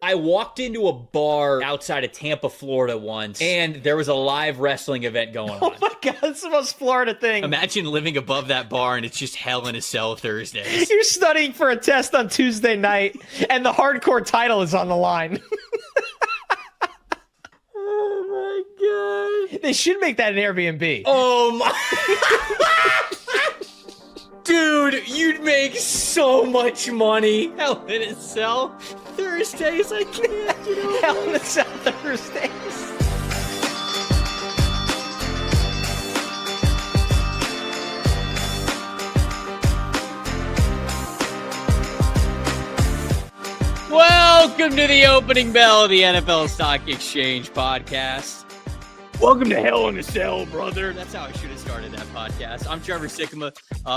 I walked into a bar outside of Tampa, Florida once, and there was a live wrestling event going on. Oh my God, it's the most Florida thing. Imagine living above that bar and it's just Hell in a Cell Thursdays. You're studying for a test on Tuesday night, and the hardcore title is on the line. Oh my God. They should make that an Airbnb. Oh my. Dude, you'd make so much money. Hell in a Cell Thursdays. I can't, Hell in a Cell Thursdays. Welcome to the opening bell of the NFL Stock Exchange podcast. Welcome to Hell in a Cell, brother. That's how I should have started that podcast. I'm Trevor Sikkema.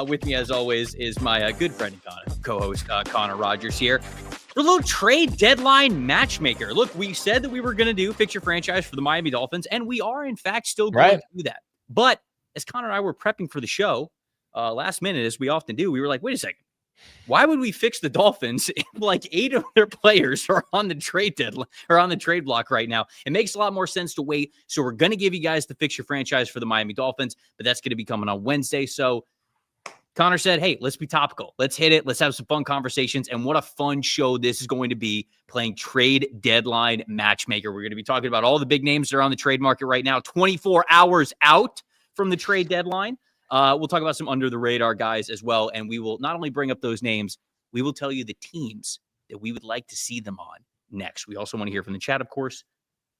With me, as always, is my good friend and co-host Connor Rogers here. The little trade deadline matchmaker. Look, we said that we were going to do Fix Your Franchise for the Miami Dolphins, and we are, in fact, still going to do that. But as Connor and I were prepping for the show, last minute, as we often do, we were like, wait a second. Why would we fix the Dolphins if like 8 of their players are on the trade deadline or on the trade block right now? It makes a lot more sense to wait. So we're going to give you guys the Fix Your Franchise for the Miami Dolphins, but that's going to be coming on Wednesday. So Connor said, hey, let's be topical. Let's hit it. Let's have some fun conversations. And what a fun show this is going to be, playing trade deadline matchmaker. We're going to be talking about all the big names that are on the trade market right now, 24 hours out from the trade deadline. We'll talk about some under the radar guys as well. And we will not only bring up those names, we will tell you the teams that we would like to see them on next. We also want to hear from the chat, of course.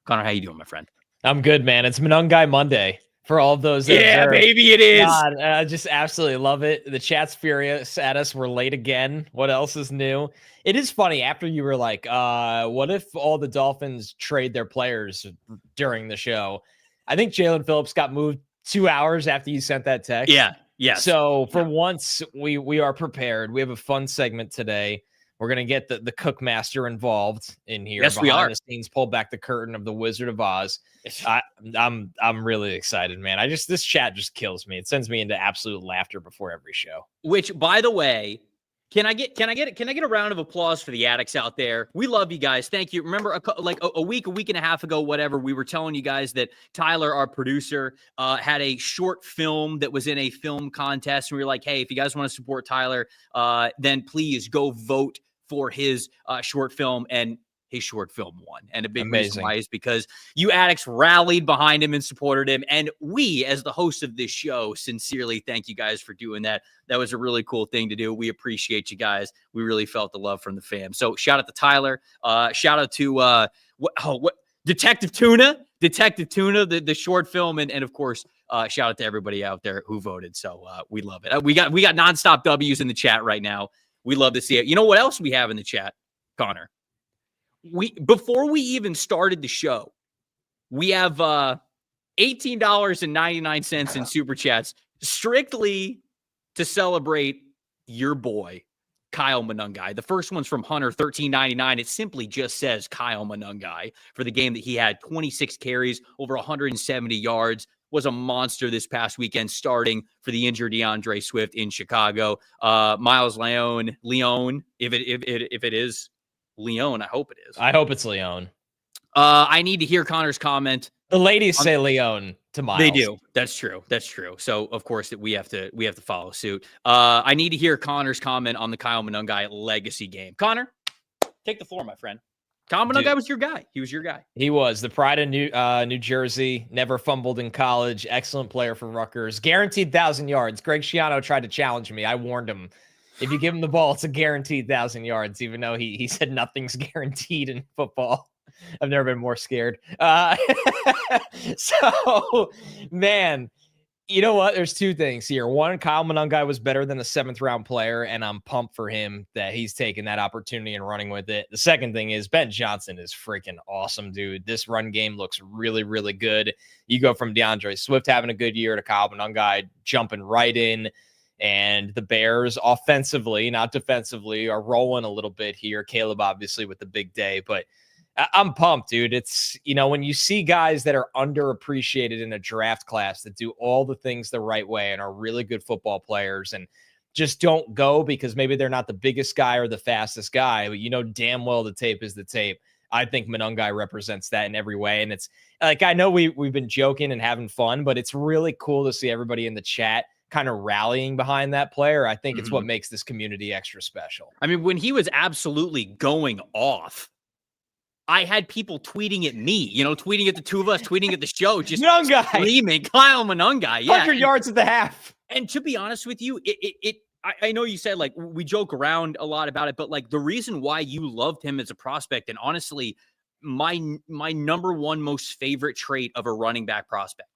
Connor, how you doing, my friend? I'm good, man. It's Monday Monday for all of those. Yeah, baby, it is. God, I just absolutely love it. The chat's furious at us. We're late again. What else is new? It is funny after you were like, what if all the Dolphins trade their players during the show? I think Jalen Phillips got moved 2 hours after you sent that text. Yeah. Yes. So for once, we are prepared. We have a fun segment today. We're gonna get the cook master involved in here. Yes, we are. The scenes, pull back the curtain of the Wizard of Oz. I'm really excited, man. This chat just kills me. It sends me into absolute laughter before every show. Which, by the way, Can I get a round of applause for the addicts out there? We love you guys. Thank you. Remember, a week and a half ago, whatever, we were telling you guys that Tyler, our producer, had a short film that was in a film contest. And we were like, hey, if you guys want to support Tyler, then please go vote for his short film. And his short film won. And a big reason why is because you addicts rallied behind him and supported him. And we, as the host of this show, sincerely thank you guys for doing that. That was a really cool thing to do. We appreciate you guys. We really felt the love from the fam. So shout out to Tyler. Shout out to Detective Tuna, the short film. And of course, shout out to everybody out there who voted. So we love it. We got nonstop W's in the chat right now. We love to see it. You know what else we have in the chat, Connor? Before we even started the show, we have $18.99 in super chats strictly to celebrate your boy Kyle Monangai. The first one's from Hunter, $13.99. It simply just says Kyle Monangai for the game that he had 26 carries, over 170 yards. Was a monster this past weekend, starting for the injured DeAndre Swift in Chicago. Miles Leon, if it is Leon, I hope it is. I hope it's Leon. I need to hear Connor's comment. The ladies say Leon to Miles. They do. That's true. So of course that we have to follow suit. I need to hear Connor's comment on the Kyle Monangai legacy game. Connor, take the floor, my friend. Kyle Monangai was your guy. He was your guy. He was the pride of New Jersey. Never fumbled in college. Excellent player for Rutgers. Guaranteed 1,000 yards. Greg Schiano tried to challenge me. I warned him. If you give him the ball, it's a guaranteed 1,000 yards, even though he said nothing's guaranteed in football. I've never been more scared. So, man, you know what? There's two things here. One, Kyle Monangai was better than a 7th-round player, and I'm pumped for him that he's taking that opportunity and running with it. The second thing is Ben Johnson is freaking awesome, dude. This run game looks really, really good. You go from DeAndre Swift having a good year to Kyle Monangai jumping right in. And the Bears offensively, not defensively, are rolling a little bit here. Caleb, obviously, with the big day. But I'm pumped, dude. It's, when you see guys that are underappreciated in a draft class that do all the things the right way and are really good football players and just don't go because maybe they're not the biggest guy or the fastest guy, but damn well the tape is the tape. I think Monangai represents that in every way. And it's like, I know we've been joking and having fun, but it's really cool to see everybody in the chat kind of rallying behind that player. I think it's what makes this community extra special. I mean, when he was absolutely going off, I had people tweeting at me, tweeting at the two of us, tweeting at the show, just screaming, Kyle Monangai. Yeah. 100 yards at the half. And to be honest with you, I know you said, like, we joke around a lot about it, but, like, the reason why you loved him as a prospect, and honestly, my number one most favorite trait of a running back prospect,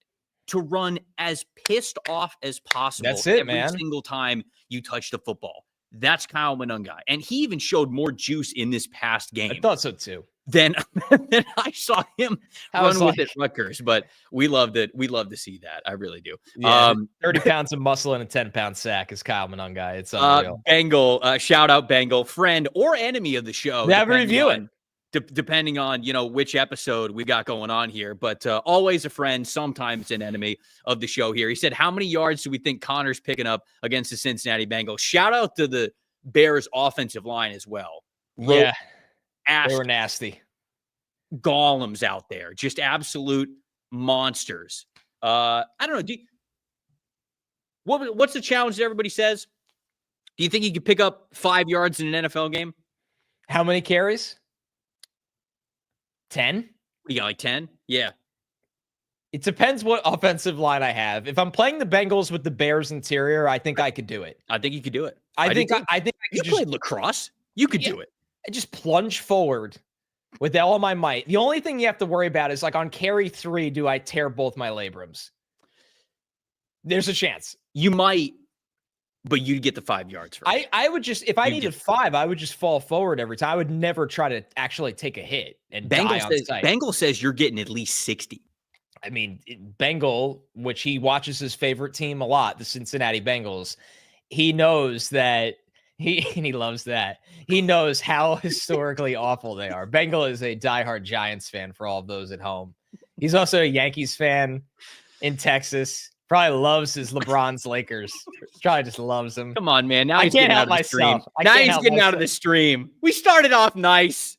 to run as pissed off as possible. That's it, every single time you touch the football. That's Kyle Monangai. And he even showed more juice in this past game. I thought so too. Than I saw him run with it Rutgers, but we loved it. We love to see that. I really do. Yeah, 30 pounds of muscle and a 10-pound sack is Kyle Monangai. It's unreal. Bengal, shout out Bengal, friend or enemy of the show. Never review it. Depending on, which episode we got going on here, but always a friend, sometimes an enemy of the show here. He said, how many yards do we think Connor's picking up against the Cincinnati Bengals? Shout out to the Bears offensive line as well. Yeah. They were nasty. Golems out there, just absolute monsters. I don't know. What's the challenge that everybody says? Do you think he could pick up 5 yards in an NFL game? How many carries? 10? You got like 10? Yeah. It depends what offensive line I have. If I'm playing the Bengals with the Bears interior, I think I could do it. I think you could do it. I think I could. You played lacrosse. You could do it. I just plunge forward with all my might. The only thing you have to worry about is, like, on carry 3, do I tear both my labrums? There's a chance. You might, but you'd get the 5 yards first. I would just, if I needed 5, I would just fall forward every time. I would never try to actually take a hit and die on sight. Bengal says you're getting at least 60. I mean, Bengal, which he watches his favorite team a lot, the Cincinnati Bengals, he knows that he loves that. He knows how historically awful they are. Bengal is a diehard Giants fan for all of those at home. He's also a Yankees fan in Texas. Probably loves his LeBron's Lakers. Probably just loves them. Come on, man. Now I he's can't getting help out of the stream. myself. Now he's getting out of the stream. We started off nice.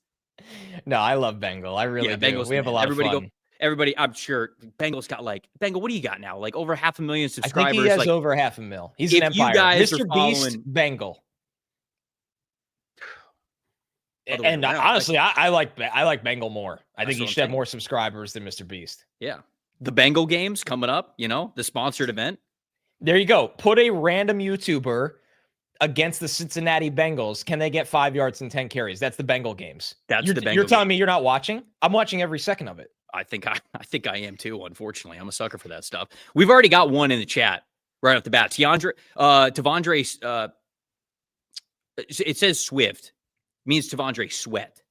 No, I love Bengal. I really do. Bengals, we have a lot of fun. Everybody, I'm sure Bengal's got Bengal, what do you got now? Like over 500,000 subscribers? I think he has over 500,000. He's an empire. You guys Mr. Beast, Bengal. And honestly, I like Bengal more. I think he should have more subscribers than Mr. Beast. Yeah. The Bengal games coming up, the sponsored event. There you go. Put a random YouTuber against the Cincinnati Bengals. Can they get 5 yards and 10 carries? That's the Bengal games. You're telling me you're not watching? I'm watching every second of it. I think I am too, unfortunately. I'm a sucker for that stuff. We've already got one in the chat right off the bat. Tavondre, it says Swift. Means Tavondre Sweat.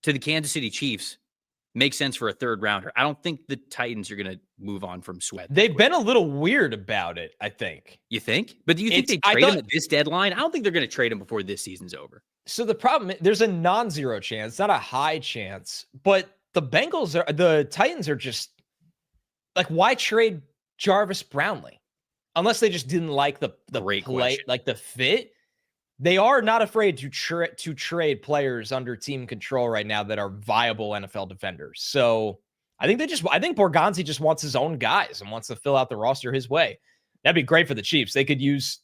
To the Kansas City Chiefs. Makes sense for a third rounder. I don't think the Titans are going to move on from Sweat. They've been a little weird about it, I think. You think? But do you think they trade him at this deadline? I don't think they're going to trade him before this season's over. So the problem, there's a non-zero chance, not a high chance, but the Titans are just like, why trade Jarvis Brownlee? Unless they just didn't like the play, like the fit. They are not afraid to trade players under team control right now that are viable NFL defenders. So I think Borgonzi just wants his own guys and wants to fill out the roster his way. That'd be great for the Chiefs. They could use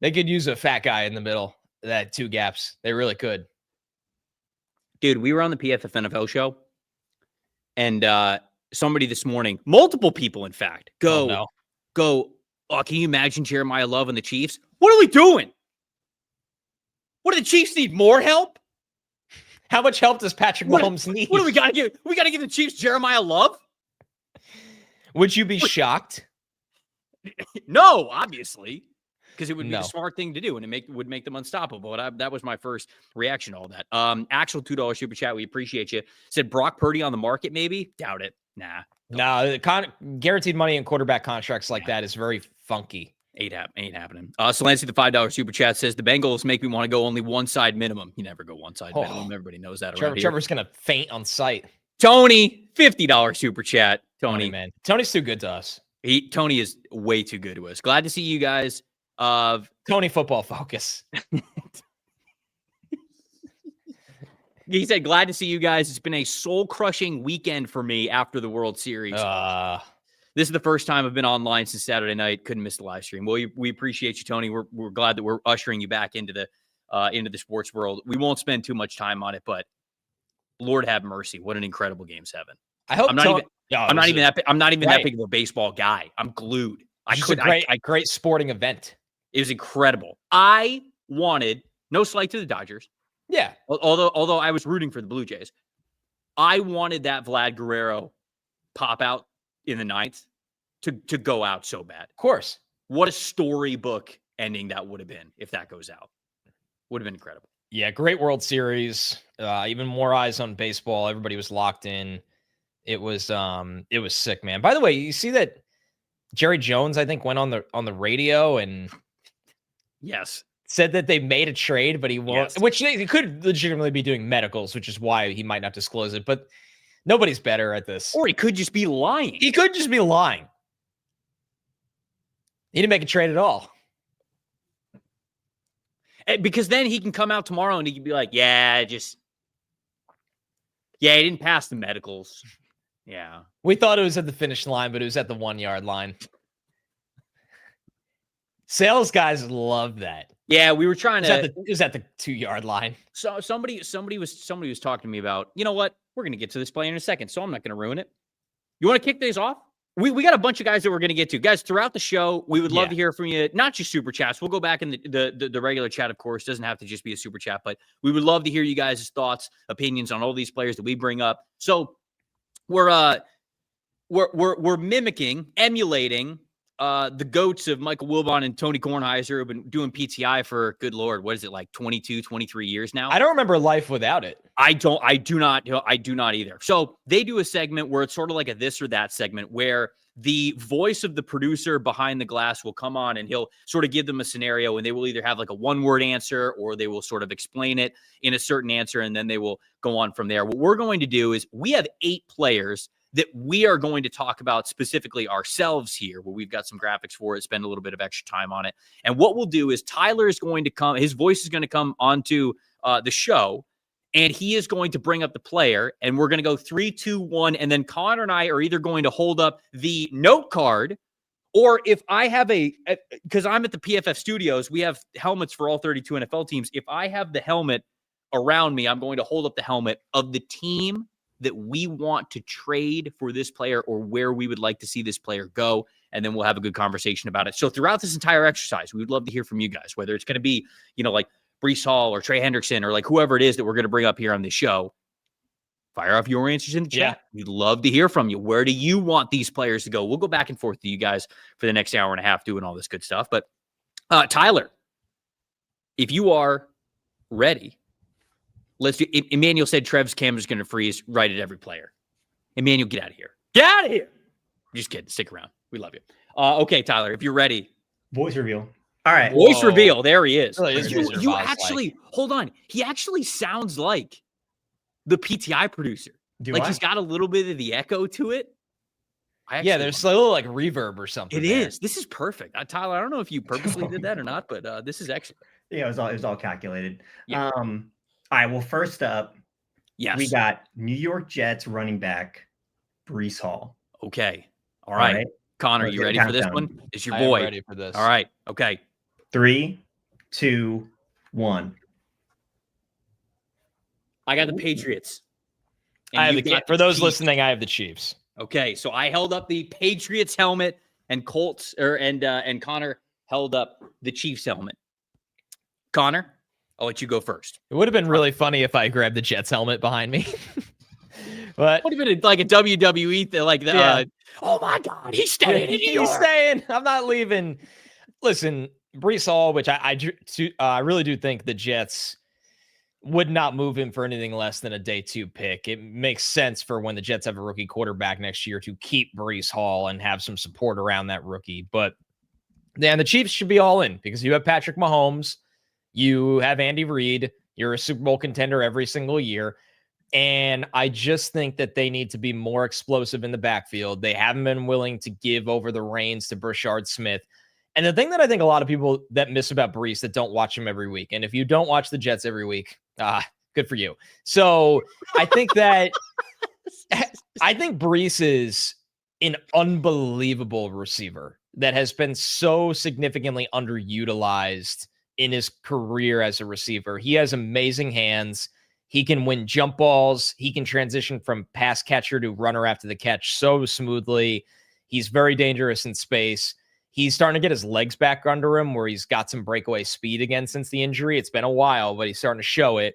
a fat guy in the middle that 2 gaps. They really could. Dude, we were on the PFF NFL show, and somebody this morning, multiple people, in fact, can you imagine Jeremiah Love and the Chiefs? What are we doing? What do the Chiefs need? More help? How much help does Patrick Mahomes need? What do we got to give? We got to give the Chiefs Jeremiah Love? Would you be shocked? No, obviously, because it would be the smart thing to do, and it would make them unstoppable. And that was my first reaction to all that. Actual $2 super chat. We appreciate you. Said Brock Purdy on the market, maybe? Doubt it. Nah. No, guaranteed money in quarterback contracts like that is very funky. Ain't happening. Solancy, the $5 super chat, says the Bengals make me want to go only one side minimum. You never go one side minimum. Everybody knows that around here. Trevor's going to faint on sight. Tony, $50 super chat. Tony, man. Tony's too good to us. Tony is way too good to us. Glad to see you guys. Tony football focus. He said, glad to see you guys. It's been a soul-crushing weekend for me after the World Series. This is the first time I've been online since Saturday night. Couldn't miss the live stream. Well, we appreciate you, Tony. We're glad that we're ushering you back into the sports world. We won't spend too much time on it, but Lord have mercy. What an incredible Game 7. I hope I'm not even that big of a baseball guy. I'm glued. Great sporting event. It was incredible. I wanted, no slight to the Dodgers. Yeah. Although I was rooting for the Blue Jays, I wanted that Vlad Guerrero pop out in the ninth to go out so bad. Of course. What a storybook ending that would have been if that goes out. Would have been incredible. Yeah, great World Series. Even more eyes on baseball. Everybody was locked in. It was sick, man. By the way, you see that Jerry Jones, I think, went on the radio and yes, said that they made a trade, but he won't. Yes. Which they could legitimately be doing medicals, which is why he might not disclose it. But nobody's better at this. Or he could just be lying. He could just be lying. He didn't make a trade at all. Because then he can come out tomorrow and he can be like, he didn't pass the medicals. Yeah. We thought it was at the finish line, but it was at the 1 yard line. Sales guys love that. Yeah, we were trying to. It was at the 2 yard line. So somebody was talking to me about, you know what? We're going to get to this play in a second, so I'm not going to ruin it. You want to kick things off? We got a bunch of guys that we're going to get to. Guys, throughout the show, we would love to hear from you, not just super chats. We'll go back in the regular chat, of course. Doesn't have to just be a super chat, but we would love to hear you guys' thoughts, opinions on all these players that we bring up. So we're mimicking, emulating the GOATs of Michael Wilbon and Tony Kornheiser, who have been doing PTI for, good Lord, what is it, like 22, 23 years now? I don't remember life without it. I do not either. So they do a segment where it's sort of like a this or that segment where the voice of the producer behind the glass will come on and he'll sort of give them a scenario and they will either have like a one-word answer or they will sort of explain it in a certain answer and then they will go on from there. What we're going to do is we have 8 players that we are going to talk about specifically ourselves here, where we've got some graphics for it, spend a little bit of extra time on it. And what we'll do is Tyler is going to come, his voice is going to come onto the show, and he is going to bring up the player, and we're going to go 3, 2, 1, and then Connor and I are either going to hold up the note card, or if I have because I'm at the PFF studios, we have helmets for all 32 NFL teams. If I have the helmet around me, I'm going to hold up the helmet of the team that we want to trade for this player or where we would like to see this player go, and then we'll have a good conversation about it. So throughout this entire exercise, we would love to hear from you guys, whether it's going to be, like Breece Hall or Trey Hendrickson or like whoever it is that we're going to bring up here on the show. Fire off your answers in the chat. Yeah. We'd love to hear from you. Where do you want these players to go? We'll go back and forth to you guys for the next hour and a half doing all this good stuff. But Tyler, if you are ready, let's do. Emmanuel said Trev's camera is going to freeze right at every player. Emmanuel, get out of here. Get out of here. Just kidding. Stick around. We love you. Okay, Tyler, if you're ready. Voice reveal. All right. Voice reveal. There he is. You actually, hold on. He actually sounds like the PTI producer. He's got a little bit of the echo to it. There's a little like reverb or something. It is. This is perfect. Tyler, I don't know if you purposely did that or not, but this is excellent. Yeah, it was all calculated. Yeah. All right. Well, first up, yes, we got New York Jets running back Breece Hall. Okay. All right. Connor, you ready for this one? It's your boy. I'm ready for this. All right. Okay. 3, 2, 1. I got the Patriots. For those listening, I have the Chiefs. Okay, so I held up the Patriots helmet, and and Connor held up the Chiefs helmet. Connor, I'll let you go first. It would have been really funny if I grabbed the Jets helmet behind me. But would have been like a WWE thing, oh my God, he's staying in New York. He's staying. I'm not leaving. Listen, Breece Hall, which I really do think the Jets would not move him for anything less than a day 2 pick. It makes sense for when the Jets have a rookie quarterback next year to keep Breece Hall and have some support around that rookie. But the Chiefs should be all in because you have Patrick Mahomes, you have Andy Reid, you're a Super Bowl contender every single year. And I just think that they need to be more explosive in the backfield. They haven't been willing to give over the reins to Brashard Smith. And the thing that I think a lot of people that miss about Breece that don't watch him every week, and if you don't watch the Jets every week, Good for you. So I think that I think Breece is an unbelievable receiver that has been so significantly underutilized in his career as a receiver. He has amazing hands. He can win jump balls. He can transition from pass catcher to runner after the catch so smoothly. He's very dangerous in space. He's starting to get his legs back under him where he's got some breakaway speed again since the injury. It's been a while, but he's starting to show it.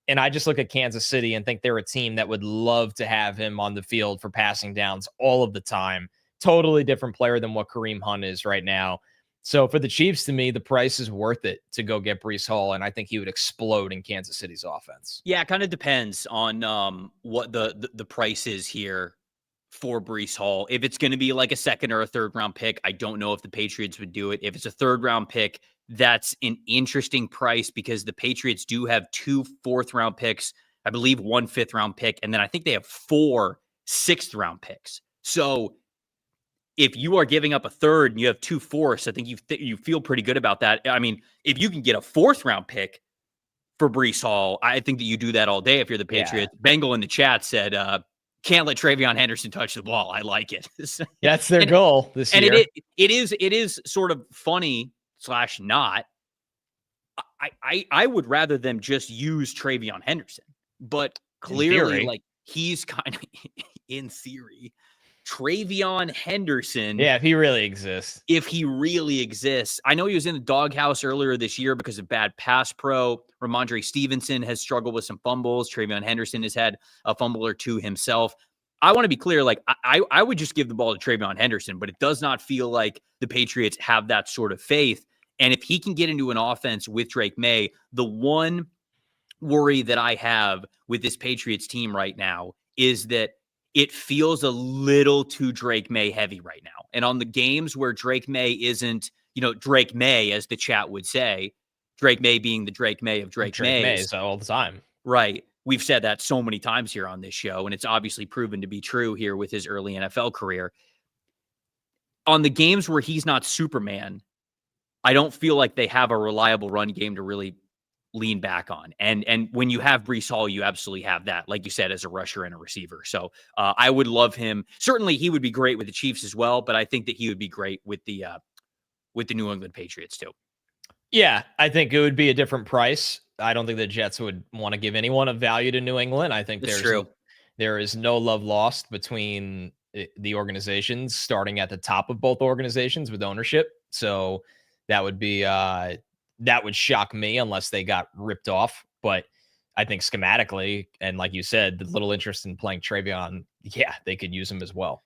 And I just look at Kansas City and think they're a team that would love to have him on the field for passing downs all of the time. Totally different player than what Kareem Hunt is right now. So for the Chiefs, to me, the price is worth it to go get Breece Hall, and I think he would explode in Kansas City's offense. Yeah, it kind of depends on what the price is here for Breece Hall. If it's going to be like a second or a third round pick, I don't know if the Patriots would do it. If it's a third round pick, that's an interesting price because the Patriots do have 2 fourth-round picks, I believe 1 fifth-round pick, and then I think they have 4 sixth-round picks. So if you are giving up a third and you have 2 fourths, I think you feel pretty good about that. I mean, if you can get a 4th-round pick for Breece Hall, I think that you do that all day if you're the Patriots. Yeah. Bengal in the chat said, can't let Travion Henderson touch the ball. I like it. That's their goal this year. And it is sort of funny / not. I would rather them just use Travion Henderson, but clearly, like he's kind of in theory, Travion Henderson. Yeah, if he really exists. I know he was in the doghouse earlier this year because of bad pass pro. Ramondre Stevenson has struggled with some fumbles. Travion Henderson has had a fumble or 2 himself. I want to be clear, like I would just give the ball to Travion Henderson, but it does not feel like the Patriots have that sort of faith. And if he can get into an offense with Drake May, the one worry that I have with this Patriots team right now is that it feels a little too Drake May heavy right now. And on the games where Drake May isn't, Drake May, as the chat would say, Drake May being the Drake May of Drake Mays all the time. Right. We've said that so many times here on this show, and it's obviously proven to be true here with his early NFL career. On the games where he's not Superman, I don't feel like they have a reliable run game to really lean back on. And when you have Breece Hall, you absolutely have that, like you said, as a rusher and a receiver. So I would love him. Certainly he would be great with the Chiefs as well, but I think that he would be great with the New England Patriots too. Yeah, I think it would be a different price. I don't think the Jets would want to give anyone a value to New England. I think there is no love lost between the organizations, starting at the top of both organizations with ownership. So that would be that would shock me unless they got ripped off. But I think schematically, and like you said, the little interest in playing Travion, yeah, they could use him as well.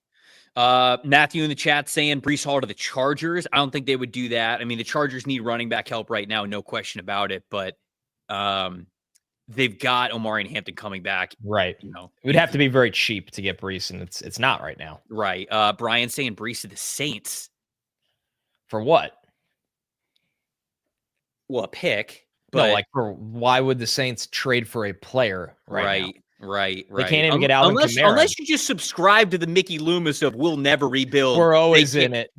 Matthew in the chat saying Breece Hall to the Chargers. I don't think they would do that. I mean, the Chargers need running back help right now, no question about it. But they've got Omari and Hampton coming back. Right. It would have to be very cheap to get Breece, and it's not right now. Right. Brian saying Breece to the Saints. For what? Well, a pick. But why would the Saints trade for a player right now? Right. They can't even get Alvin Kamara. Unless you just subscribe to the Mickey Loomis of "We'll never rebuild." We're always in it.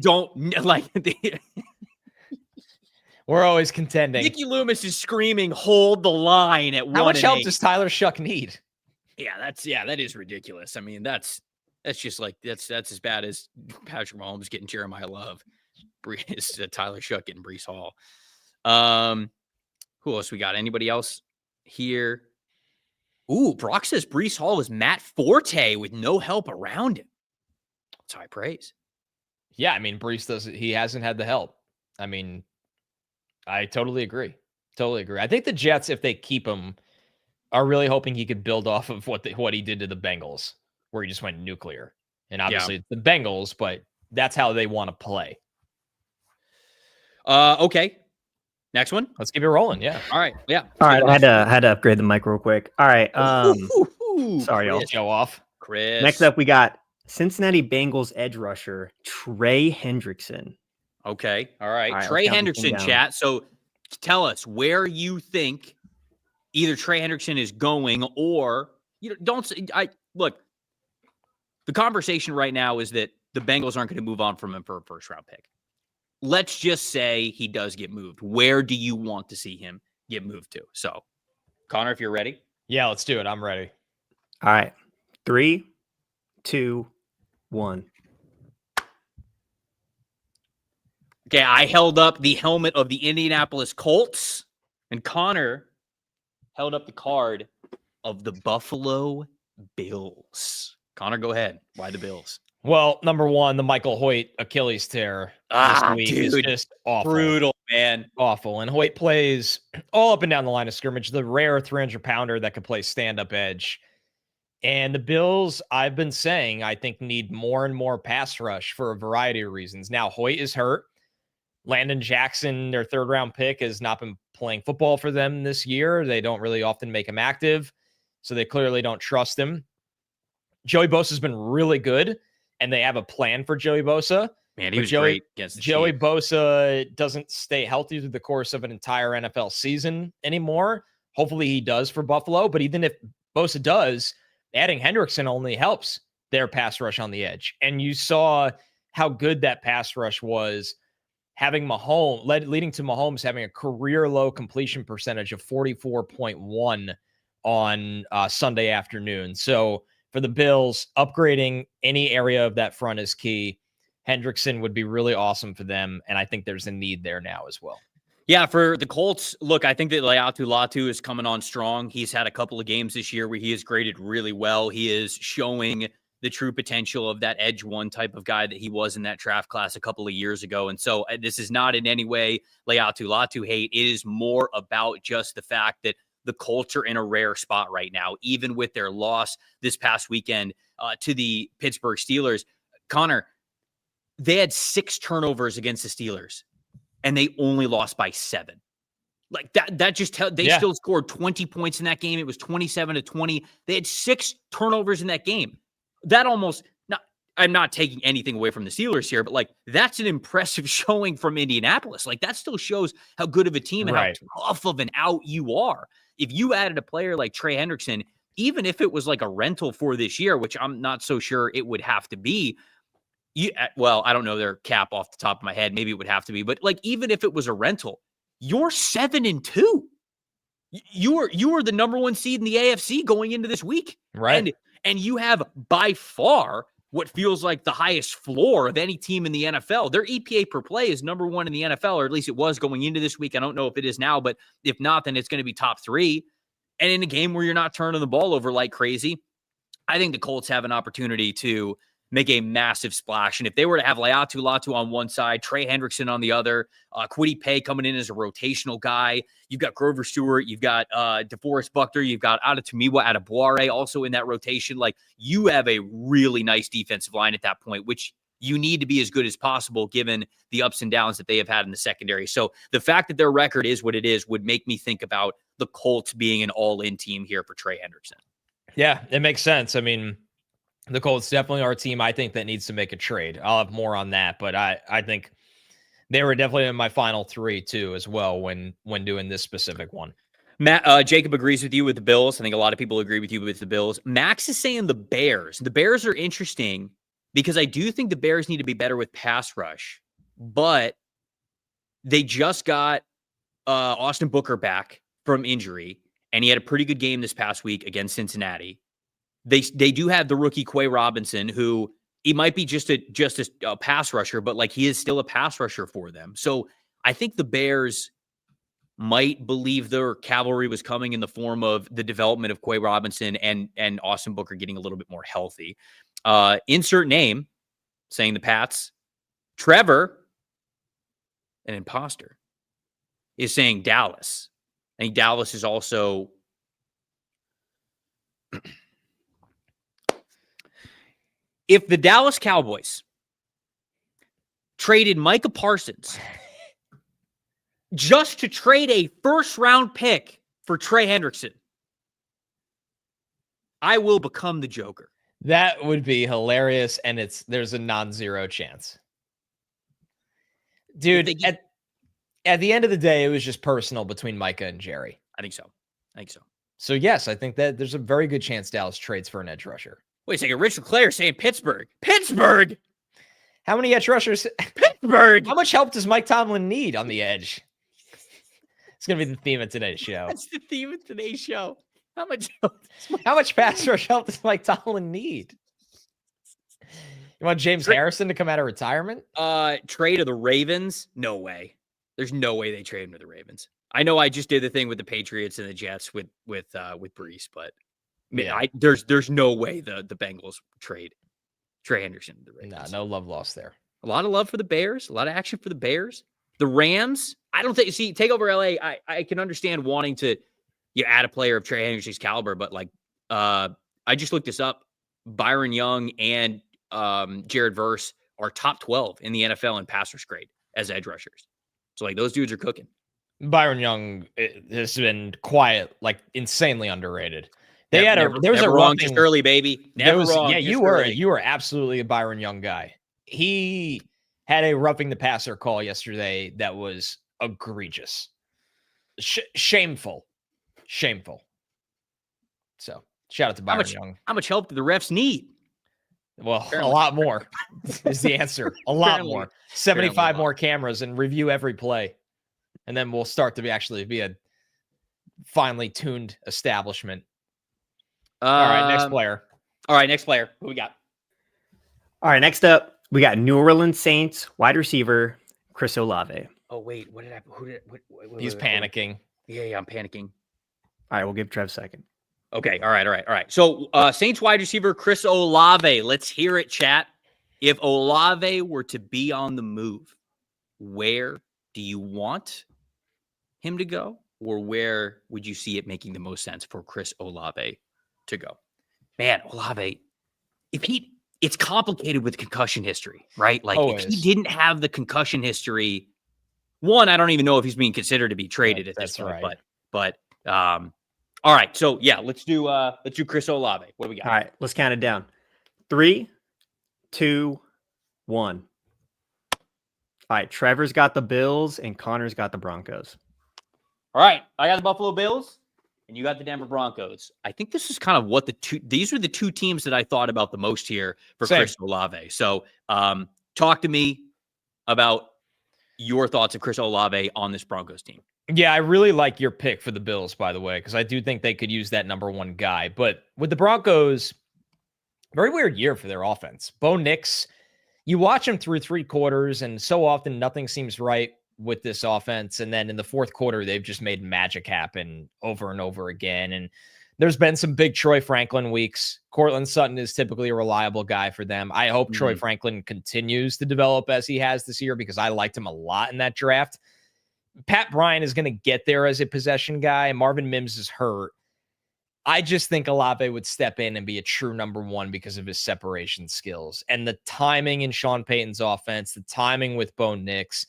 We're always contending. Mickey Loomis is screaming, "Hold the line!" at 1-8. How much help does Tyler Shuck need? Yeah, that is ridiculous. I mean, that's just like that's as bad as Patrick Mahomes getting Jeremiah Love. Tyler Shuck getting Breece Hall. Who else we got? Anybody else here? Ooh, Brock says Breece Hall is Matt Forte with no help around him. That's high praise. Yeah, I mean, Breece he hasn't had the help. I mean, I totally agree. I think the Jets, if they keep him, are really hoping he could build off of what he did to the Bengals, where he just went nuclear. And obviously it's the Bengals, but that's how they want to play. Okay. Next one. Let's keep it rolling. Yeah. All right. Yeah. All right. I had to upgrade the mic real quick. All right. Sorry, y'all. Show off. Chris. Next up, we got Cincinnati Bengals edge rusher Trey Hendrickson. Okay. All right. Trey Hendrickson, chat. So tell us where you think either Trey Hendrickson is going, or look. The conversation right now is that the Bengals aren't going to move on from him for a first-round pick. Let's just say he does get moved. Where do you want to see him get moved to? So, Connor, if you're ready. Yeah, let's do it. I'm ready. All right. 3, 2, 1. Okay, I held up the helmet of the Indianapolis Colts, and Connor held up the card of the Buffalo Bills. Connor, go ahead. Why the Bills? Well, number one, the Michael Hoyt Achilles tear this week is just awful. Brutal, man. Awful. And Hoyt plays all up and down the line of scrimmage, the rare 300-pounder that could play stand-up edge. And the Bills, I've been saying, I think need more and more pass rush for a variety of reasons. Now, Hoyt is hurt. Landon Jackson, their third-round pick, has not been playing football for them this year. They don't really often make him active, so they clearly don't trust him. Joey Bosa has been really good, and they have a plan for Joey Bosa. Man, he was great against the Joey Chiefs. Bosa doesn't stay healthy through the course of an entire NFL season anymore. Hopefully he does for Buffalo, but even if Bosa does, adding Hendrickson only helps their pass rush on the edge. And you saw how good that pass rush was, having Mahomes, leading to Mahomes having a career-low completion percentage of 44.1 on Sunday afternoon. So for the Bills, upgrading any area of that front is key. Hendrickson would be really awesome for them, and I think there's a need there now as well. Yeah, for the Colts, look, I think that Leatu Latu is coming on strong. He's had a couple of games this year where he has graded really well. He is showing the true potential of that edge one type of guy that he was in that draft class a couple of years ago. And so this is not in any way Leatu Latu hate. It is more about just the fact that the Colts are in a rare spot right now, even with their loss this past weekend to the Pittsburgh Steelers. Connor, they had 6 turnovers against the Steelers, and they only lost by 7. Like that just still scored 20 points in that game. It was 27-20. They had 6 turnovers in that game. That almost not. I'm not taking anything away from the Steelers here, but like that's an impressive showing from Indianapolis. Like that still shows how good of a team and how tough of an out you are. If you added a player like Trey Hendrickson, even if it was like a rental for this year, which I'm not so sure it would have to be. Well, I don't know their cap off the top of my head. Maybe it would have to be, but like even if it was a rental, you're 7-2. You are the number 1 seed in the AFC going into this week, right? And you have by far what feels like the highest floor of any team in the NFL. Their EPA per play is number 1 in the NFL, or at least it was going into this week. I don't know if it is now, but if not, then it's going to be top 3. And in a game where you're not turning the ball over like crazy, I think the Colts have an opportunity to make a massive splash. And if they were to have Leatu Latu on one side, Trey Hendrickson on the other, Kwity Paye coming in as a rotational guy, you've got Grover Stewart, you've got DeForest Buckner, you've got Adetomiwa Adeboare also in that rotation. Like you have a really nice defensive line at that point, which you need to be as good as possible given the ups and downs that they have had in the secondary. So the fact that their record is what it is would make me think about the Colts being an all-in team here for Trey Hendrickson. Yeah, it makes sense. I mean, the Colts definitely are a team I think that needs to make a trade. I'll have more on that, but I think they were definitely in my final 3 too as well when doing this specific one. Matt, Jacob agrees with you with the Bills. I think a lot of people agree with you with the Bills. Max is saying the Bears. The Bears are interesting because I do think the Bears need to be better with pass rush, but they just got Austin Booker back from injury, and he had a pretty good game this past week against Cincinnati. They do have the rookie Quay Robinson, who he might be just a pass rusher, but like he is still a pass rusher for them. So I think the Bears might believe their cavalry was coming in the form of the development of Quay Robinson and Austin Booker getting a little bit more healthy. Insert name, saying the Pats. Trevor, an imposter, is saying Dallas. I think Dallas is also if the Dallas Cowboys traded Micah Parsons just to trade a first-round pick for Trey Hendrickson, I will become the Joker. That would be hilarious, and there's a non-zero chance. Dude, at the end of the day, it was just personal between Micah and Jerry. I think so. So, yes, I think that there's a very good chance Dallas trades for an edge rusher. Wait a second. Richard Clare saying Pittsburgh. Pittsburgh! How many edge rushers? Pittsburgh! How much help does Mike Tomlin need on the edge? It's going to be the theme of today's show. That's the theme of today's show. How much? How much pass rush help does Mike Tomlin need? You want James Harrison to come out of retirement? Trade to the Ravens? No way. There's no way they trade him to the Ravens. I know I just did the thing with the Patriots and the Jets with Breece, but Yeah. there's no way the Bengals trade Trey Hendrickson to the Ravens. No love lost there. A lot of love for the Bears. A lot of action for the Bears. The Rams, I don't think. See, take over LA. I can understand wanting to add a player of Trey Hendrickson's caliber, but like I just looked this up. Byron Young and Jared Verse are top 12 in the NFL in passers grade as edge rushers. So like those dudes are cooking. Byron Young has been quiet, like insanely underrated. There was never a wrong, roughing, just early, baby. Never wrong. Yeah, you were absolutely a Byron Young guy. He had a roughing the passer call yesterday that was egregious, shameful. So shout out to Byron Young. How much help do the refs need? Well, apparently. A lot more is the answer. A lot more. 75 more cameras and review every play. And then we'll start to be a finely tuned establishment. All right, next player. Who we got? All right, next up, we got New Orleans Saints wide receiver Chris Olave. Oh, wait. What? He's panicking. Yeah, I'm panicking. All right, we'll give Trev a second. Okay, all right. So Saints wide receiver Chris Olave. Let's hear it, chat. If Olave were to be on the move, where do you want him to go? Or where would you see it making the most sense for Chris Olave to go? Man, Olave, it's complicated with concussion history, right? Like if he didn't have the concussion history, one, I don't even know if he's being considered to be traded at this point. Right. But all right. So yeah, let's do Chris Olave. What do we got? All right, let's count it down. 3, 2, 1. All right, Trevor's got the Bills and Connor's got the Broncos. All right, I got the Buffalo Bills and you got the Denver Broncos. I think this is kind of what these are the two teams that I thought about the most here for Chris Olave. So talk to me about your thoughts of Chris Olave on this Broncos team. Yeah, I really like your pick for the Bills, by the way, because I do think they could use that number one guy. But with the Broncos, very weird year for their offense. Bo Nix, you watch him through 3 quarters, and so often nothing seems right with this offense. And then in the 4th quarter, they've just made magic happen over and over again. And there's been some big Troy Franklin weeks. Courtland Sutton is typically a reliable guy for them. I hope Troy Franklin continues to develop as he has this year because I liked him a lot in that draft. Pat Bryant is going to get there as a possession guy. Marvin Mims is hurt. I just think Olave would step in and be a true number one because of his separation skills and the timing in Sean Payton's offense, the timing with Bo Nix.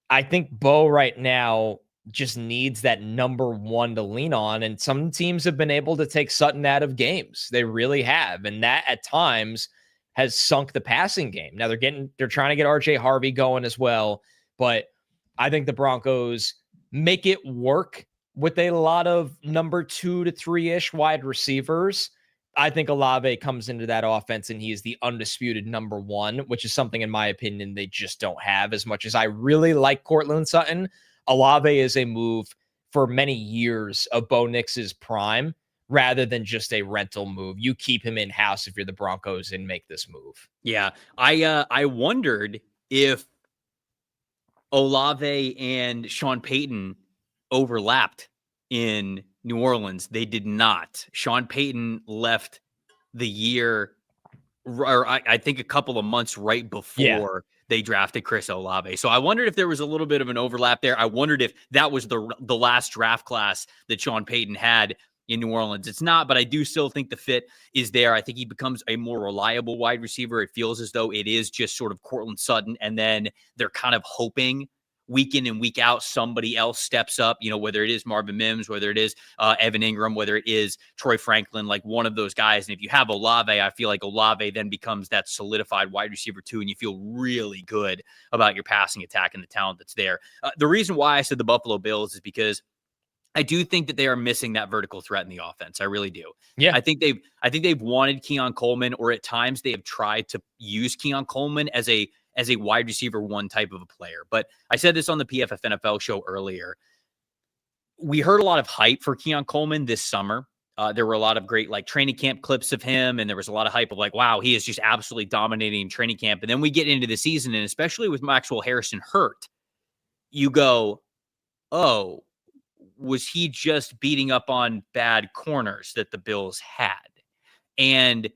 I think Bo right now just needs that number one to lean on. And some teams have been able to take Sutton out of games. They really have. And that at times has sunk the passing game. Now they're trying to get RJ Harvey going as well. But I think the Broncos make it work with a lot of number 2 to 3-ish wide receivers. I think Olave comes into that offense and he is the undisputed number one, which is something, in my opinion, they just don't have. As much as I really like Courtland Sutton, Olave is a move for many years of Bo Nix's prime rather than just a rental move. You keep him in-house if you're the Broncos and make this move. Yeah, I wondered if Olave and Sean Payton overlapped in New Orleans. They did not. Sean Payton left the year, or I think a couple of months right before they drafted Chris Olave. So I wondered if there was a little bit of an overlap there. I wondered if that was the last draft class that Sean Payton had in New Orleans. It's not, but I do still think the fit is there. I think he becomes a more reliable wide receiver. It feels as though it is just sort of Courtland Sutton, and then they're kind of hoping week in and week out somebody else steps up, whether it is Marvin Mims, whether it is Evan Ingram, whether it is Troy Franklin, like one of those guys. And if you have Olave, I feel like Olave then becomes that solidified wide receiver too, and you feel really good about your passing attack and the talent that's there. The reason why I said the Buffalo Bills is because I do think that they are missing that vertical threat in the offense. I really do. Yeah. I think they've wanted Keon Coleman, or at times they have tried to use Keon Coleman as a wide receiver one type of a player. But I said this on the PFF NFL show earlier. We heard a lot of hype for Keon Coleman this summer. There were a lot of great like training camp clips of him, and there was a lot of hype of like, wow, he is just absolutely dominating training camp. And then we get into the season, and especially with Maxwell Harrison hurt, you go, oh, was he just beating up on bad corners that the Bills had? And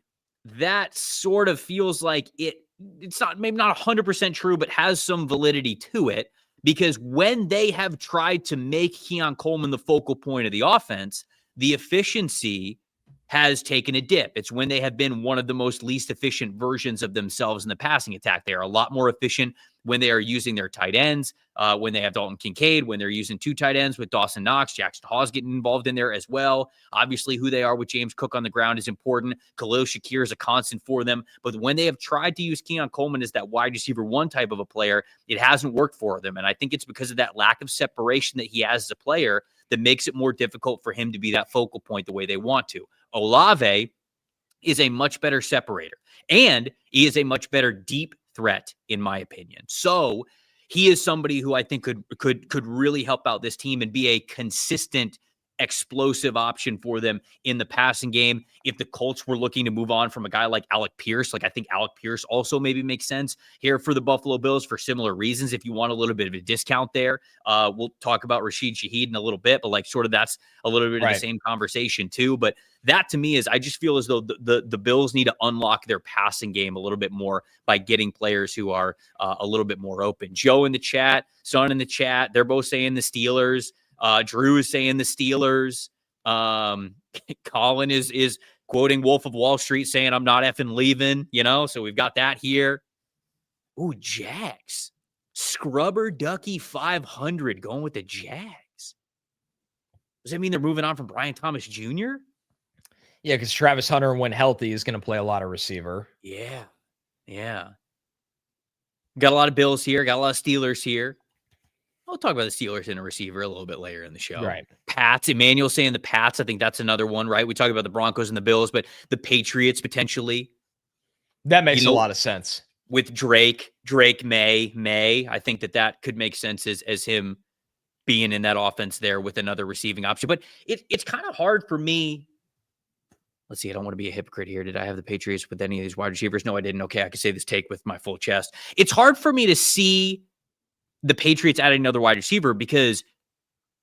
that sort of feels like it's not, maybe not 100% true, but has some validity to it, because when they have tried to make Keon Coleman the focal point of the offense, the efficiency has taken a dip. It's when they have been one of the most least efficient versions of themselves in the passing attack. They are a lot more efficient when they are using their tight ends, when they have Dalton Kincaid, when they're using 2 tight ends with Dawson Knox, Jackson Hawes getting involved in there as well. Obviously, who they are with James Cook on the ground is important. Khalil Shakir is a constant for them. But when they have tried to use Keon Coleman as that wide receiver 1 type of a player, it hasn't worked for them. And I think it's because of that lack of separation that he has as a player that makes it more difficult for him to be that focal point the way they want to. Olave is a much better separator, and he is a much better deep threat, in my opinion. So he is somebody who I think could really help out this team and be a consistent, explosive option for them in the passing game. If the Colts were looking to move on from a guy like Alec Pierce, like I think Alec Pierce also maybe makes sense here for the Buffalo Bills for similar reasons. If you want a little bit of a discount there, we'll talk about Rashid Shaheed in a little bit, but like sort of that's a little bit of the same conversation too. But that to me is, I just feel as though the Bills need to unlock their passing game a little bit more by getting players who are a little bit more open. Joe in the chat, Son in the chat, they're both saying the Steelers. Drew is saying the Steelers. Colin is quoting Wolf of Wall Street saying, I'm not effing leaving, so we've got that here. Ooh, Jags. Scrubber Ducky 500 going with the Jags. Does that mean they're moving on from Brian Thomas Jr.? Yeah, because Travis Hunter, when healthy, is going to play a lot of receiver. Yeah. Got a lot of Bills here. Got a lot of Steelers here. I'll talk about the Steelers and a receiver a little bit later in the show. Right. Pats, Emmanuel saying the Pats. I think that's another one, right? We talk about the Broncos and the Bills, but the Patriots potentially. That makes a lot of sense. With Drake, May. I think that could make sense as him being in that offense there with another receiving option. But it's kind of hard for me. Let's see. I don't want to be a hypocrite here. Did I have the Patriots with any of these wide receivers? No, I didn't. Okay, I can say this take with my full chest. It's hard for me to see the Patriots adding another wide receiver because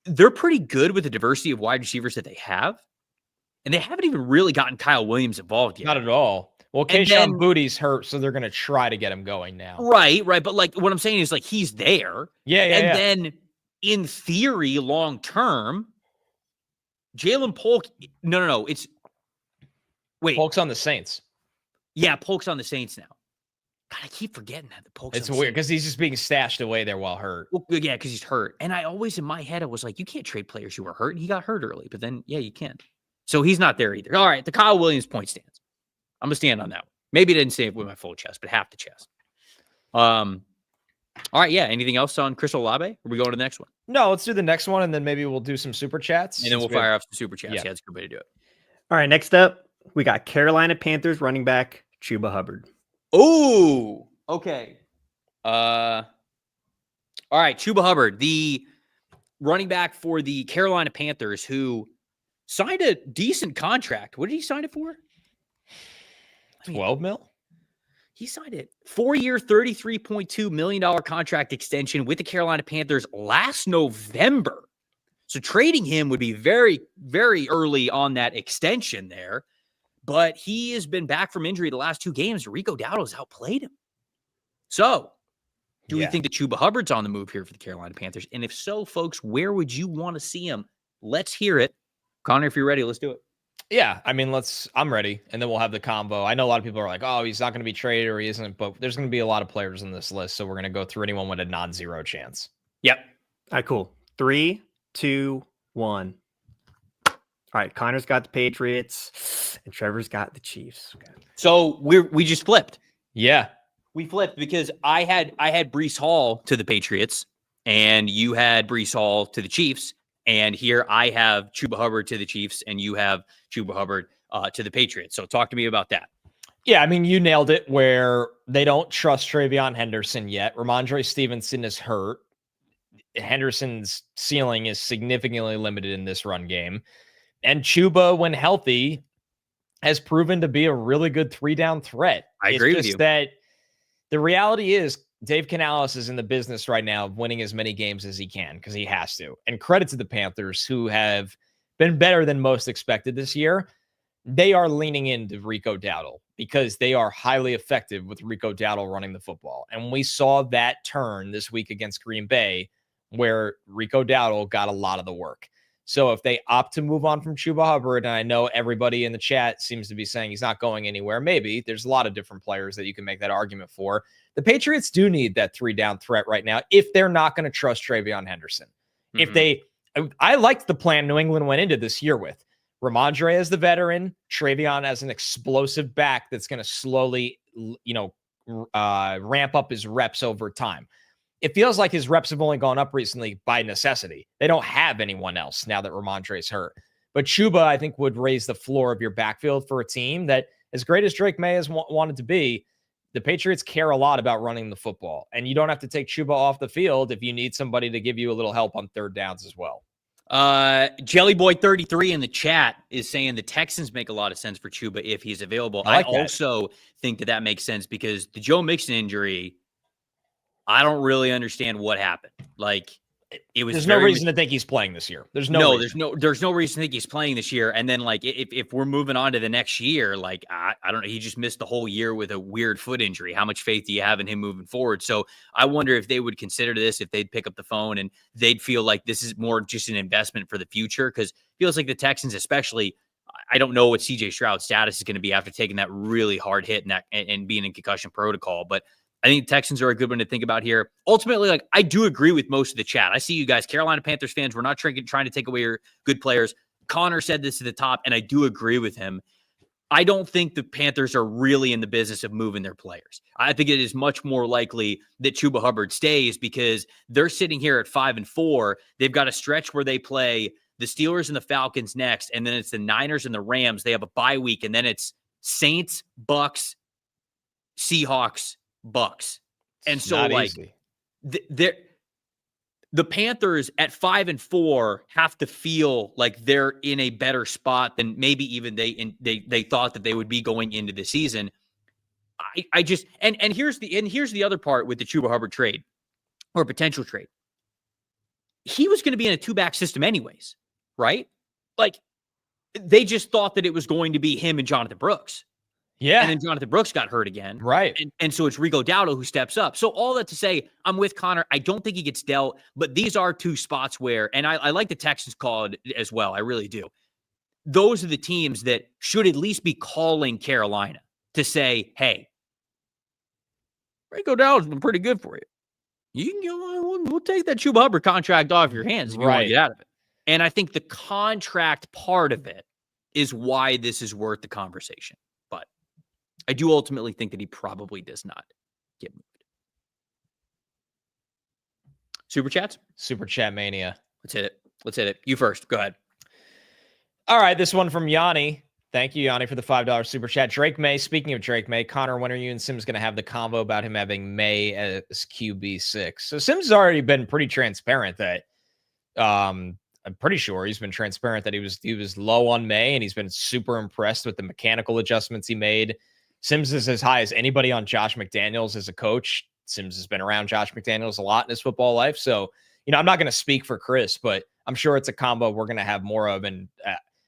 they're pretty good with the diversity of wide receivers that they have. And they haven't even really gotten Kyle Williams involved yet. Not at all. Well, Kayshon Bouttie's hurt, so they're going to try to get him going now. Right. But like what I'm saying is like he's there. Yeah. Then in theory, long term, Jalen Polk. No. Wait. Polk's on the Saints. Yeah, Polk's on the Saints now. God, I keep forgetting that the Polk's. It's weird because he's just being stashed away there while hurt. Well, yeah, because he's hurt. And I always in my head I was like, you can't trade players who are hurt. And he got hurt early, but then yeah, you can. So he's not there either. All right, the Kyle Williams point stands. I'm gonna stand on that one. Maybe I didn't say it with my full chest, but half the chest. All right, yeah. Anything else on Chris Olave? Or we go to the next one? No, let's do the next one, and then maybe we'll do some super chats. And then we'll fire off some super chats. Yeah, that's a good way to do it. All right, next up, we got Carolina Panthers running back Chuba Hubbard. Oh, okay. All right, Chuba Hubbard, the running back for the Carolina Panthers, who signed a decent contract. What did he sign it for? 12 mil? He signed it 4-year, $33.2 million contract extension with the Carolina Panthers last November. So trading him would be very, very early on that extension there. But he has been back from injury the last 2 games. Rico Dowdle's outplayed him. So do we think that Chuba Hubbard's on the move here for the Carolina Panthers? And if so, folks, where would you want to see him? Let's hear it. Connor, if you're ready, let's do it. Yeah, I mean, I'm ready, and then we'll have the combo. I know a lot of people are like, oh, he's not going to be traded or he isn't, but there's going to be a lot of players in this list, so we're going to go through anyone with a non-zero chance. Yep. All right, cool. 3, 2, 1. All right, Connor's got the Patriots, and Trevor's got the Chiefs. Okay. So we just flipped. Yeah. We flipped because I had Breece Hall to the Patriots, and you had Breece Hall to the Chiefs. And here I have Chuba Hubbard to the Chiefs, and you have Chuba Hubbard to the Patriots. So talk to me about that. Yeah, I mean, you nailed it where they don't trust Travion Henderson yet. Ramondre Stevenson is hurt. Henderson's ceiling is significantly limited in this run game. And Chuba, when healthy, has proven to be a really good 3-down threat. I agree with you. That the reality is Dave Canales is in the business right now of winning as many games as he can because he has to. And credit to the Panthers, who have been better than most expected this year. They are leaning into Rico Dowdle because they are highly effective with Rico Dowdle running the football. And we saw that turn this week against Green Bay where Rico Dowdle got a lot of the work. So if they opt to move on from Chuba Hubbard, and I know everybody in the chat seems to be saying he's not going anywhere, maybe there's a lot of different players that you can make that argument for. The Patriots do need that 3-down threat right now if they're not going to trust TreVeyon Henderson. I liked the plan New England went into this year with Ramondre as the veteran, TreVeyon as an explosive back that's going to slowly, ramp up his reps over time. It feels like his reps have only gone up recently by necessity. They don't have anyone else now that Ramondre's hurt. But Chuba, I think, would raise the floor of your backfield for a team that, as great as Drake May has wanted to be, the Patriots care a lot about running the football. And you don't have to take Chuba off the field if you need somebody to give you a little help on third downs as well. Jellyboy33 in the chat is saying the Texans make a lot of sense for Chuba if he's available. I also think that makes sense because the Joe Mixon injury, I don't really understand what happened. Like, it was. There's no reason to think he's playing this year. There's no reason to think he's playing this year. And then, like, if we're moving on to the next year, like, I don't know, he just missed the whole year with a weird foot injury. How much faith do you have in him moving forward? So I wonder if they would consider this, if they'd pick up the phone and they'd feel like this is more just an investment for the future. Because it feels like the Texans, especially, I don't know what CJ Stroud's status is going to be after taking that really hard hit and being in concussion protocol, but I think Texans are a good one to think about here. Ultimately, like, I do agree with most of the chat. I see you guys, Carolina Panthers fans, we're not trying to take away your good players. Connor said this at the top, and I do agree with him. I don't think the Panthers are really in the business of moving their players. I think it is much more likely that Chuba Hubbard stays because they're sitting here at 5-4. They've got a stretch where they play the Steelers and the Falcons next, and then it's the Niners and the Rams. They have a bye week, and then it's Saints, Bucks, Seahawks, Bucks. And so, like, the Panthers at 5-4 have to feel like they're in a better spot than maybe even they thought that they would be going into the season. I just and here's the other part with the Chuba Hubbard trade or potential trade. He was going to be in a 2-back system anyways, right? Like, they just thought that it was going to be him and Jonathan Brooks. Yeah. And then Jonathan Brooks got hurt again. Right. And so it's Rico Dowdle who steps up. So all that to say, I'm with Connor. I don't think he gets dealt, but these are two spots where, and I like the Texans call as well. I really do. Those are the teams that should at least be calling Carolina to say, hey, Rico Dowdle's been pretty good for you. You can go, we'll take that Chuba Hubbard contract off your hands if you want to get out of it. And I think the contract part of it is why this is worth the conversation. I do ultimately think that he probably does not get moved. Super chats? Super chat mania. Let's hit it. You first. Go ahead. All right. This one from Yanni. Thank you, Yanni, for the $5 super chat. Drake May. Speaking of Drake May, Connor, when are you and Sims going to have the convo about him having May as QB6? So Sims has already been pretty transparent that I'm pretty sure he's been transparent that he was low on May, and he's been super impressed with the mechanical adjustments he made. Sims is as high as anybody on Josh McDaniels as a coach. Sims has been around Josh McDaniels a lot in his football life. So, I'm not going to speak for Chris, but I'm sure it's a combo we're going to have more of. And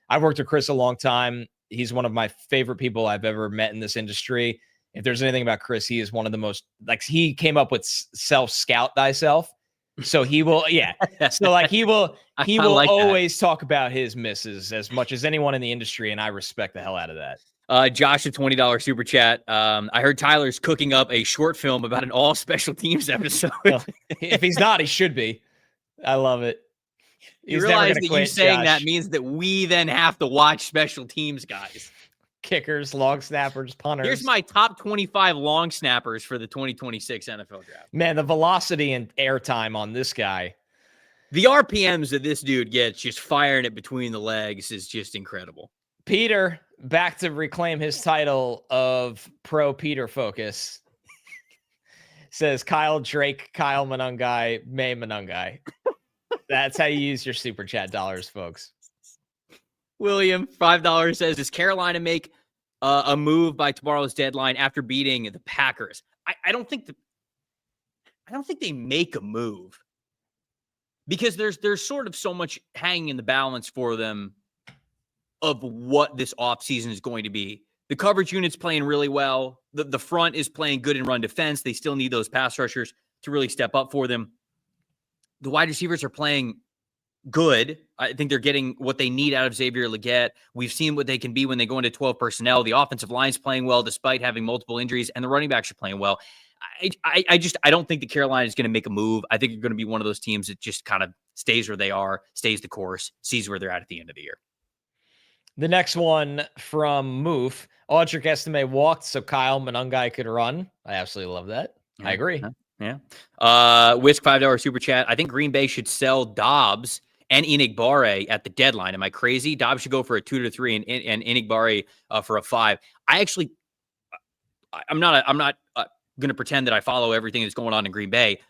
I've worked with Chris a long time. He's one of my favorite people I've ever met in this industry. If there's anything about Chris, he is one of the most, like, he came up with self-scout thyself. So he will, yeah. So, like, he will like always talk about his misses as much as anyone in the industry. And I respect the hell out of that. Josh, a $20 super chat. I heard Tyler's cooking up a short film about an all special teams episode. Well, if he's not, he should be. I love it. You realize that you saying that means that we then have to watch special teams guys. Kickers, long snappers, punters. Here's my top 25 long snappers for the 2026 NFL draft. Man, the velocity and airtime on this guy. The RPMs that this dude gets just firing it between the legs is just incredible. Peter, back to reclaim his title of pro Peter focus, says Kyle Drake, Kyle Manungai, May Manungai. That's how you use your super chat dollars, folks. William, $5 says, does Carolina make a move by tomorrow's deadline after beating the Packers? I don't think they make a move because there's sort of so much hanging in the balance for them of what this offseason is going to be. The coverage unit's playing really well. The front is playing good in run defense. They still need those pass rushers to really step up for them. The wide receivers are playing good. I think they're getting what they need out of Xavier Legette. We've seen what they can be when they go into 12 personnel. The offensive line's playing well despite having multiple injuries, and the running backs are playing well. I don't think that Carolina is going to make a move. I think you're going to be one of those teams that just kind of stays where they are, stays the course, sees where they're at the end of the year. The next one from Moof. Audric Estime walked so Kyle Monangai could run. I absolutely love that. Yeah, I agree. Yeah. Whisk $5 super chat. I think Green Bay should sell Dobbs and Enigbare at the deadline. Am I crazy? Dobbs should go for a 2 to 3 and Enigbare for a 5. I'm not going to pretend that I follow everything that's going on in Green Bay.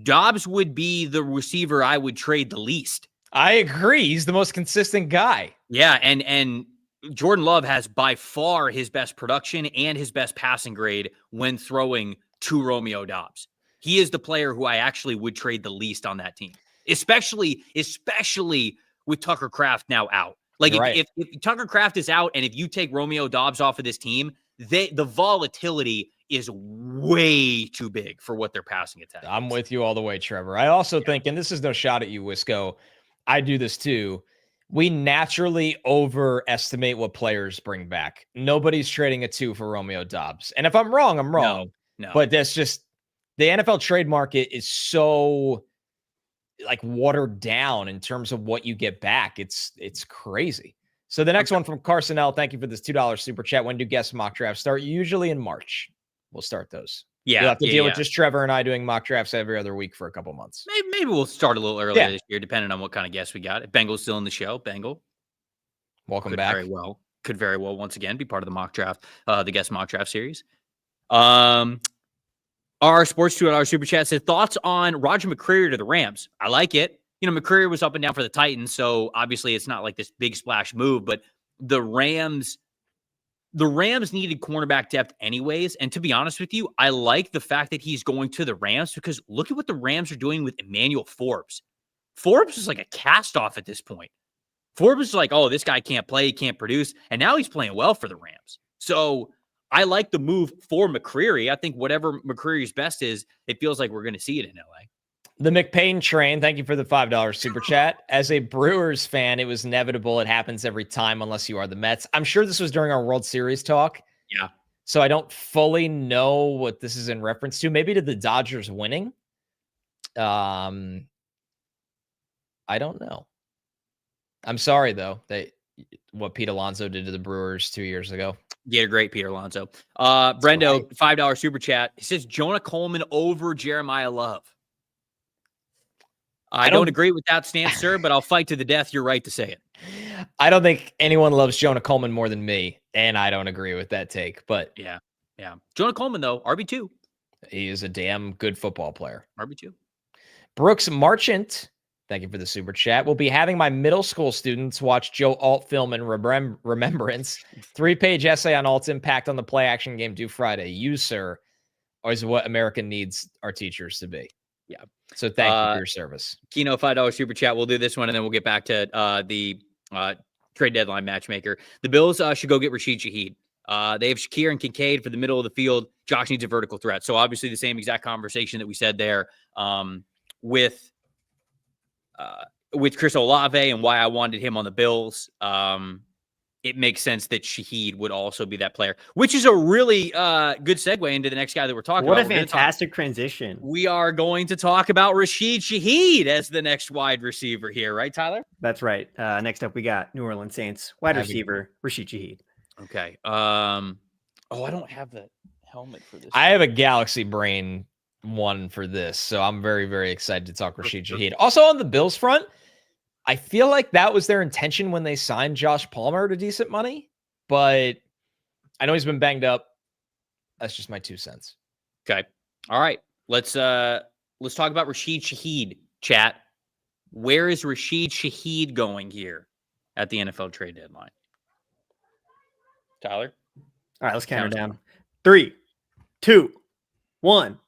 Dobbs would be the receiver I would trade the least. I agree. He's the most consistent guy. Yeah, and Jordan Love has by far his best production and his best passing grade when throwing to Romeo Dobbs. He is the player who I actually would trade the least on that team, especially with Tucker Kraft now out. Like if Tucker Kraft is out and if you take Romeo Dobbs off of this team, the volatility is way too big for what they're passing attack. I'm with you all the way, Trevor. I also think, and this is no shot at you, Wisco, I do this too. We naturally overestimate what players bring back. Nobody's trading a 2 for Romeo Dobbs. And if I'm wrong, I'm wrong. No. But that's just the NFL trade market is so like watered down in terms of what you get back. It's crazy. So the next one from Carson L. Thank you for this $2 super chat. When do guest mock drafts start? Usually in March. We'll start those. Yeah. You'll have to deal with just Trevor and I doing mock drafts every other week for a couple months. Maybe we'll start a little earlier this year, depending on what kind of guests we got. If Bengal's still in the show, Bengal. Welcome back. Could very well once again be part of the mock draft, the guest mock draft series. Our Sports $2 super chat said thoughts on Roger McCreary to the Rams. I like it. McCreary was up and down for the Titans, so obviously it's not like this big splash move, but the Rams needed cornerback depth anyways. And to be honest with you, I like the fact that he's going to the Rams because look at what the Rams are doing with Emmanuel Forbes. Forbes is like a cast off at this point. Forbes is like, oh, this guy can't play, he can't produce. And now he's playing well for the Rams. So I like the move for McCreary. I think whatever McCreary's best is, it feels like we're going to see it in LA. The McPain train, thank you for the $5 super chat. As a Brewers fan, it was inevitable. It happens every time unless you are the Mets. I'm sure this was during our World Series talk. Yeah. So I don't fully know what this is in reference to. Maybe to the Dodgers winning. I don't know. I'm sorry, though, what Pete Alonso did to the Brewers 2 years ago. Yeah, great, Pete Alonso. Brendo, $5 super chat. He says Jonah Coleman over Jeremiah Love. I don't agree with that stance, sir, but I'll fight to the death. You're right to say it. I don't think anyone loves Jonah Coleman more than me, and I don't agree with that take. But yeah. Jonah Coleman, though, RB2. He is a damn good football player. RB2. Brooks Marchant, thank you for the super chat. We'll be having my middle school students watch Joe Alt film in remembrance. 3-page essay on Alt's impact on the play action game due Friday. You, sir, is what America needs our teachers to be. Yeah. So thank you for your service. Kino, $5 super chat. We'll do this one, and then we'll get back to the trade deadline matchmaker. The Bills should go get Rashid Shaheed. They have Shakir and Kincaid for the middle of the field. Josh needs a vertical threat. So obviously the same exact conversation that we said there with Chris Olave and why I wanted him on the Bills. It makes sense that Shaheed would also be that player, which is a really good segue into the next guy that we're talking about. What a fantastic transition. We are going to talk about Rashid Shaheed as the next wide receiver here, right, Tyler? That's right. Next up, we got New Orleans Saints wide receiver Rashid Shaheed. Okay. I don't have the helmet for this. I have a Galaxy Brain one for this, so I'm very, very excited to talk Rashid Shaheed. Also on the Bills front, I feel like that was their intention when they signed Josh Palmer to decent money, but I know he's been banged up. That's just my 2 cents. Okay. All right. Let's talk about Rashid Shaheed, chat. Where is Rashid Shaheed going here at the NFL trade deadline? Tyler? All right, let's count Count her down. down. 3, 2, 1.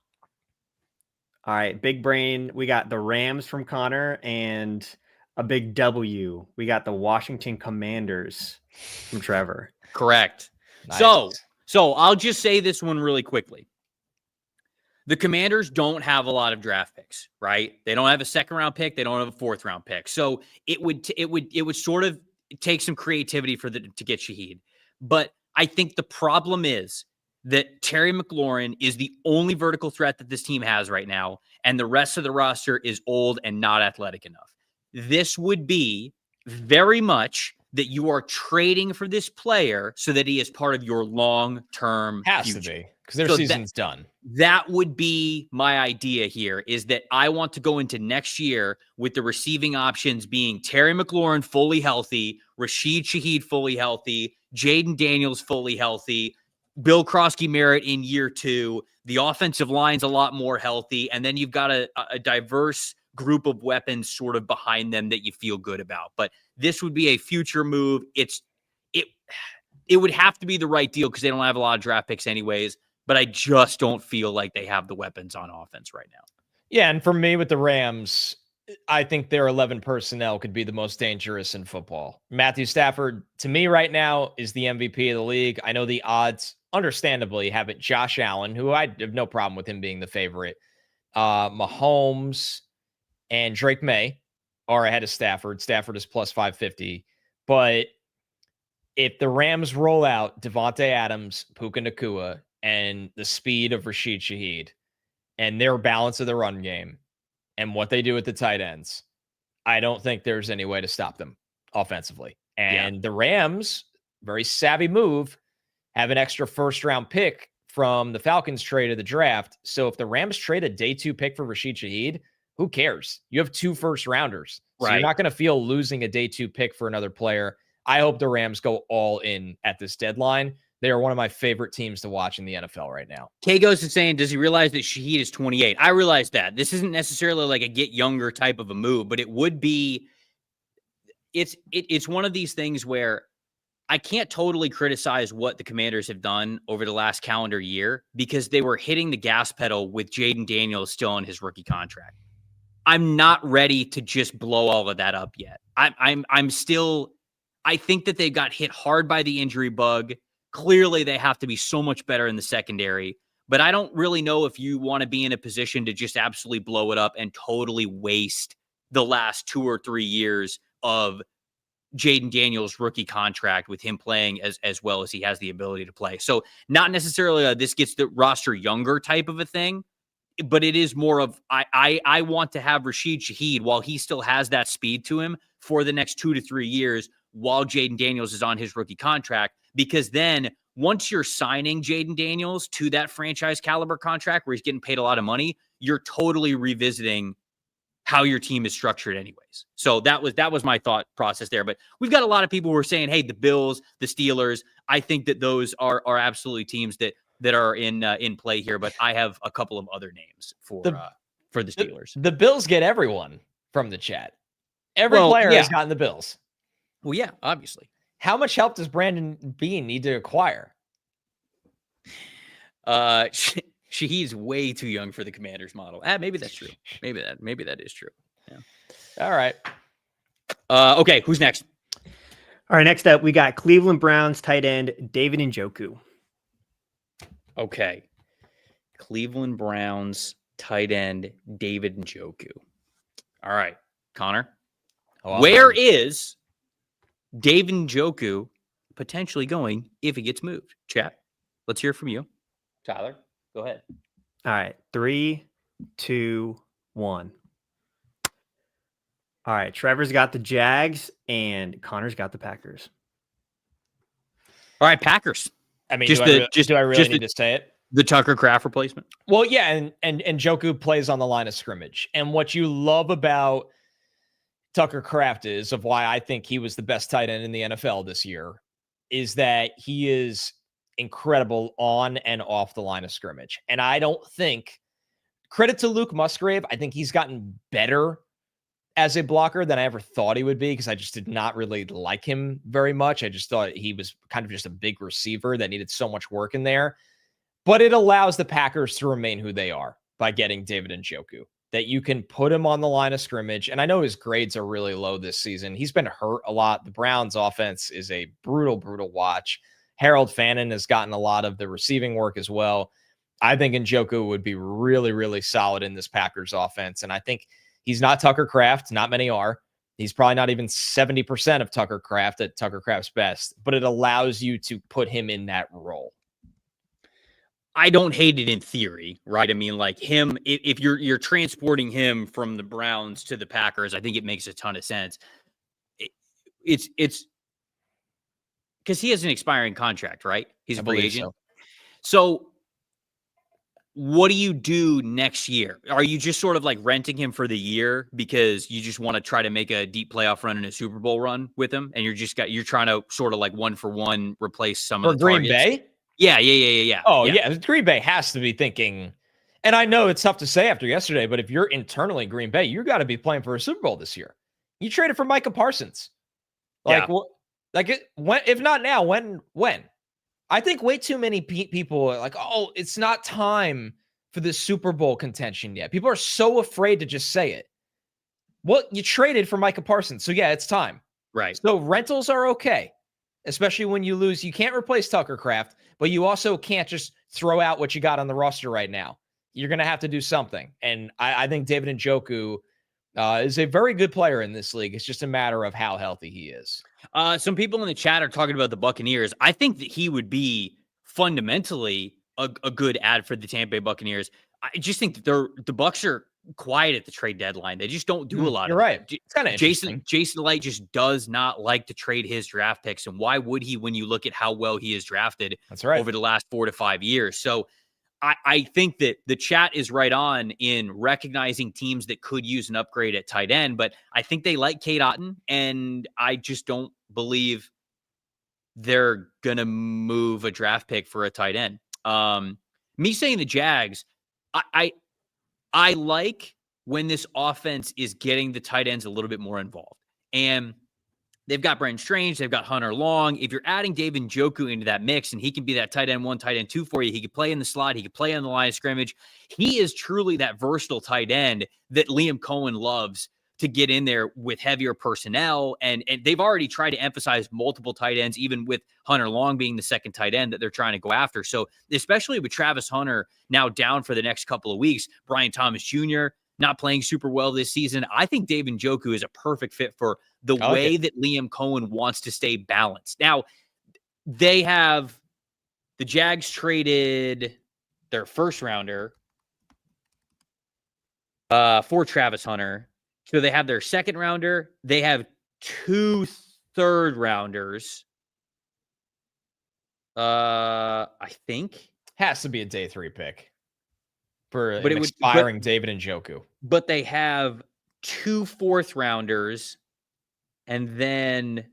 All right, big brain. We got the Rams from Connor and a big W. We got the Washington Commanders from Trevor. Correct. Nice. So I'll just say this one really quickly. The Commanders don't have a lot of draft picks, right? They don't have a second round pick. They don't have a fourth round pick. So it would sort of take some creativity to get Shaheed. But I think the problem is that Terry McLaurin is the only vertical threat that this team has right now, and the rest of the roster is old and not athletic enough. This would be very much that you are trading for this player so that he is part of your long-term Has future. to be, because their season's done. That would be my idea here, is that I want to go into next year with the receiving options being Terry McLaurin fully healthy, Rashid Shaheed fully healthy, Jaden Daniels fully healthy, Bill Krosky-Merritt in year 2. The offensive line's a lot more healthy, and then you've got a diverse group of weapons sort of behind them that you feel good about. But this would be a future move. It would have to be the right deal because they don't have a lot of draft picks anyways, but I just don't feel like they have the weapons on offense right now. Yeah, and for me with the Rams, I think their 11 personnel could be the most dangerous in football. Matthew Stafford, to me right now, is the MVP of the league. I know the odds, understandably, have it Josh Allen, who I have no problem with him being the favorite. Mahomes and Drake May are ahead of Stafford. Stafford is plus 550. But if the Rams roll out Devontae Adams, Puka Nacua, and the speed of Rashid Shaheed and their balance of the run game and what they do at the tight ends, I don't think there's any way to stop them offensively. And the Rams, very savvy move, have an extra first-round pick from the Falcons trade of the draft. So if the Rams trade a day 2 pick for Rashid Shaheed, who cares? You have 2 first-rounders. So you're not going to feel losing a day 2 pick for another player. I hope the Rams go all in at this deadline. They are one of my favorite teams to watch in the NFL right now. Kagos is saying, does he realize that Shaheed is 28? I realize that. This isn't necessarily like a get younger type of a move, but it would be, it's one of these things where I can't totally criticize what the Commanders have done over the last calendar year because they were hitting the gas pedal with Jaden Daniels still on his rookie contract. I'm not ready to just blow all of that up yet. I'm still, I think that they got hit hard by the injury bug. Clearly, they have to be so much better in the secondary, but I don't really know if you want to be in a position to just absolutely blow it up and totally waste the last 2 or 3 years of Jaden Daniels' rookie contract with him playing as well as he has the ability to play. So not necessarily this gets the roster younger type of a thing, but it is more of I want to have Rashid Shaheed while he still has that speed to him for the next 2 to 3 years while Jaden Daniels is on his rookie contract, because then once you're signing Jaden Daniels to that franchise caliber contract where he's getting paid a lot of money, you're totally revisiting how your team is structured anyways. So that was my thought process there. But we've got a lot of people who are saying, hey, the Bills, the Steelers, I think that those are absolutely teams that are in play here. But I have a couple of other names for the Steelers. The Bills get everyone from the chat. Every player has gotten the Bills. Well, yeah, obviously. How much help does Brandon Beane need to acquire? He's way too young for the Commanders model. Maybe that's true. Maybe that is true. Yeah. All right. Okay, who's next? All right, next up, we got Cleveland Browns tight end David Njoku. Okay. Cleveland Browns tight end David Njoku. All right, Connor. Where is David Njoku potentially going if he gets moved? Chat. Let's hear from you. Tyler, go ahead. All right. 3, 2, 1. All right. Trevor's got the Jags and Connor's got the Packers. All right, Packers. I mean, do I really need to say it? The Tucker Kraft replacement? Well, yeah, and Njoku plays on the line of scrimmage. And what you love about Tucker Kraft is, of why I think he was the best tight end in the NFL this year, is that he is incredible on and off the line of scrimmage. And I don't think, credit to Luke Musgrave, I think he's gotten better as a blocker than I ever thought he would be, because I just did not really like him very much. I just thought he was kind of just a big receiver that needed so much work in there. But it allows the Packers to remain who they are by getting David Njoku, that you can put him on the line of scrimmage. And I know his grades are really low this season. He's been hurt a lot. The Browns offense is a brutal, brutal watch. Harold Fannin has gotten a lot of the receiving work as well. I think Njoku would be really, really solid in this Packers offense. And I think he's not Tucker Kraft. Not many are. He's probably not even 70% of Tucker Kraft at Tucker Kraft's best, but it allows you to put him in that role. I don't hate it in theory, right? I mean, like him, if you're transporting him from the Browns to the Packers, I think it makes a ton of sense. It's because he has an expiring contract, right? He's a free agent. So what do you do next year? Are you just sort of like renting him for the year because you just want to try to make a deep playoff run and a Super Bowl run with him, and you're trying to sort of like 1-for-1 replace some of the Green targets? Bay? Yeah. Oh, yeah. Green Bay has to be thinking, and I know it's tough to say after yesterday, but if you're internally Green Bay, you got to be playing for a Super Bowl this year. You traded for Micah Parsons. If not now, when? I think way too many people are like, oh, it's not time for the Super Bowl contention yet. People are so afraid to just say it. Well, you traded for Micah Parsons, so yeah, it's time. Right. So rentals are okay, especially when you lose. You can't replace Tucker Kraft, but you also can't just throw out what you got on the roster right now. You're going to have to do something. And I think David Njoku is a very good player in this league. It's just a matter of how healthy he is. Some people in the chat are talking about the Buccaneers. I think that he would be fundamentally a good ad for the Tampa Bay Buccaneers. I just think that the Bucs are quiet at the trade deadline. They just don't do a lot. You're right. It's kind of Jason Light just does not like to trade his draft picks. And why would he when you look at how well he is drafted over the last 4 to 5 years? So I think that the chat is right on in recognizing teams that could use an upgrade at tight end, but I think they like Cade Otton, and I just don't believe they're going to move a draft pick for a tight end. Me saying the Jags, I like when this offense is getting the tight ends a little bit more involved. And they've got Brenton Strange. They've got Hunter Long. If you're adding David Njoku into that mix and he can be that tight end 1, tight end 2 for you, he could play in the slot. He could play on the line of scrimmage. He is truly that versatile tight end that Liam Cohen loves to get in there with heavier personnel. And they've already tried to emphasize multiple tight ends, even with Hunter Long being the second tight end that they're trying to go after. So especially with Travis Hunter now down for the next couple of weeks, Brian Thomas Jr. not playing super well this season, I think David Njoku is a perfect fit for the way that Liam Cohen wants to stay balanced. Now, the Jags traded their first rounder for Travis Hunter. So they have their second rounder. They have 2 third rounders. I think. Has to be a day 3 pick for an expiring David Njoku. But they have 2 fourth rounders and then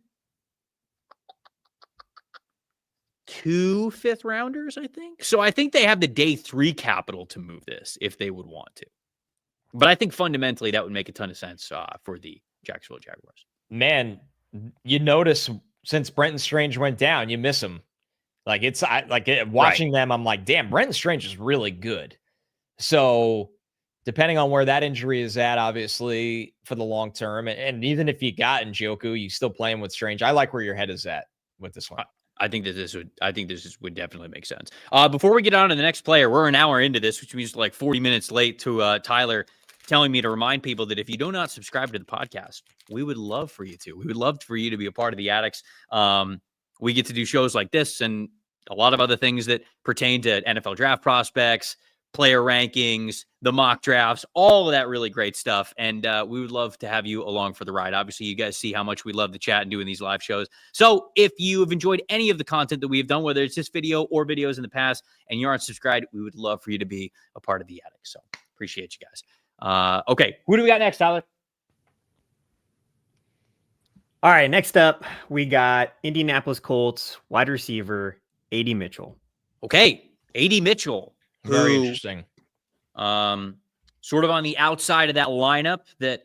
2 fifth rounders, I think. So I think they have the day 3 capital to move this if they would want to. But I think fundamentally that would make a ton of sense for the Jacksonville Jaguars. Man, you notice since Brenton Strange went down, you miss him. Like watching them, I'm like, damn, Brenton Strange is really good. So depending on where that injury is at, obviously for the long term, and even if you got Njoku, you still playing with Strange. I like where your head is at with this one. I think this would definitely make sense. Before we get on to the next player, we're an hour into this, which means like 40 minutes late to Tyler telling me to remind people that if you do not subscribe to the podcast, we would love for you to. We would love for you to be a part of the Addicts. We get to do shows like this and a lot of other things that pertain to NFL draft prospects, player rankings, the mock drafts, all of that really great stuff. And we would love to have you along for the ride. Obviously, you guys see how much we love the chat and doing these live shows. So if you have enjoyed any of the content that we have done, whether it's this video or videos in the past, and you aren't subscribed, we would love for you to be a part of the Addicts. So appreciate you guys. Okay, who do we got next, Tyler? All right, next up, we got Indianapolis Colts wide receiver, A.D. Mitchell. Okay, A.D. Mitchell. Very interesting. Sort of on the outside of that lineup that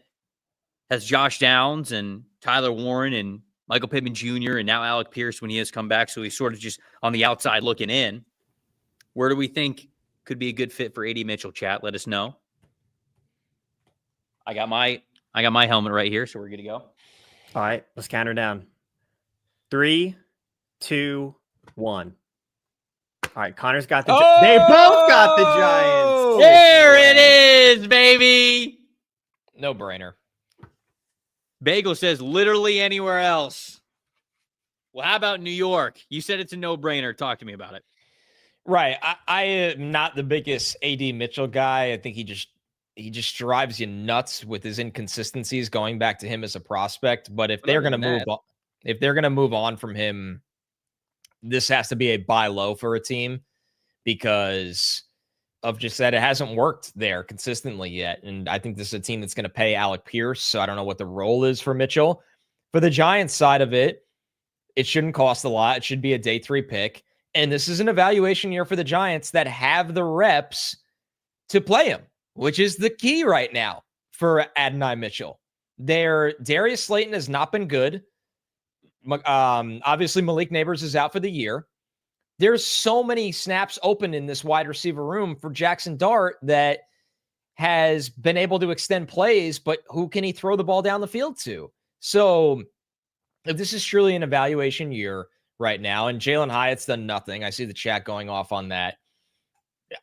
has Josh Downs and Tyler Warren and Michael Pittman Jr. and now Alec Pierce when he has come back. So he's sort of just on the outside looking in. Where do we think could be a good fit for AD Mitchell? Chat, let us know. I got my helmet right here, so we're good to go. All right, let's count her down. 3, 2, 1. All right, Connor's got the. They both got the Giants. There it is, baby. No brainer. Bagel says literally anywhere else. Well, how about New York? You said it's a no-brainer. Talk to me about it. Right. I am not the biggest AD Mitchell guy. I think he just drives you nuts with his inconsistencies going back to him as a prospect. But if they're going to move on from him, this has to be a buy low for a team because of just that it hasn't worked there consistently yet. And I think this is a team that's going to pay Alec Pierce. So I don't know what the role is for Mitchell. For the Giants side of it, it shouldn't cost a lot. It should be a day 3 pick. And this is an evaluation year for the Giants that have the reps to play him, which is the key right now for Adonai Mitchell. Darius Slayton has not been good. Obviously, Malik Neighbors is out for the year. There's so many snaps open in this wide receiver room for Jackson Dart that has been able to extend plays, but who can he throw the ball down the field to? So if this is truly an evaluation year right now, and Jalen Hyatt's done nothing, I see the chat going off on that.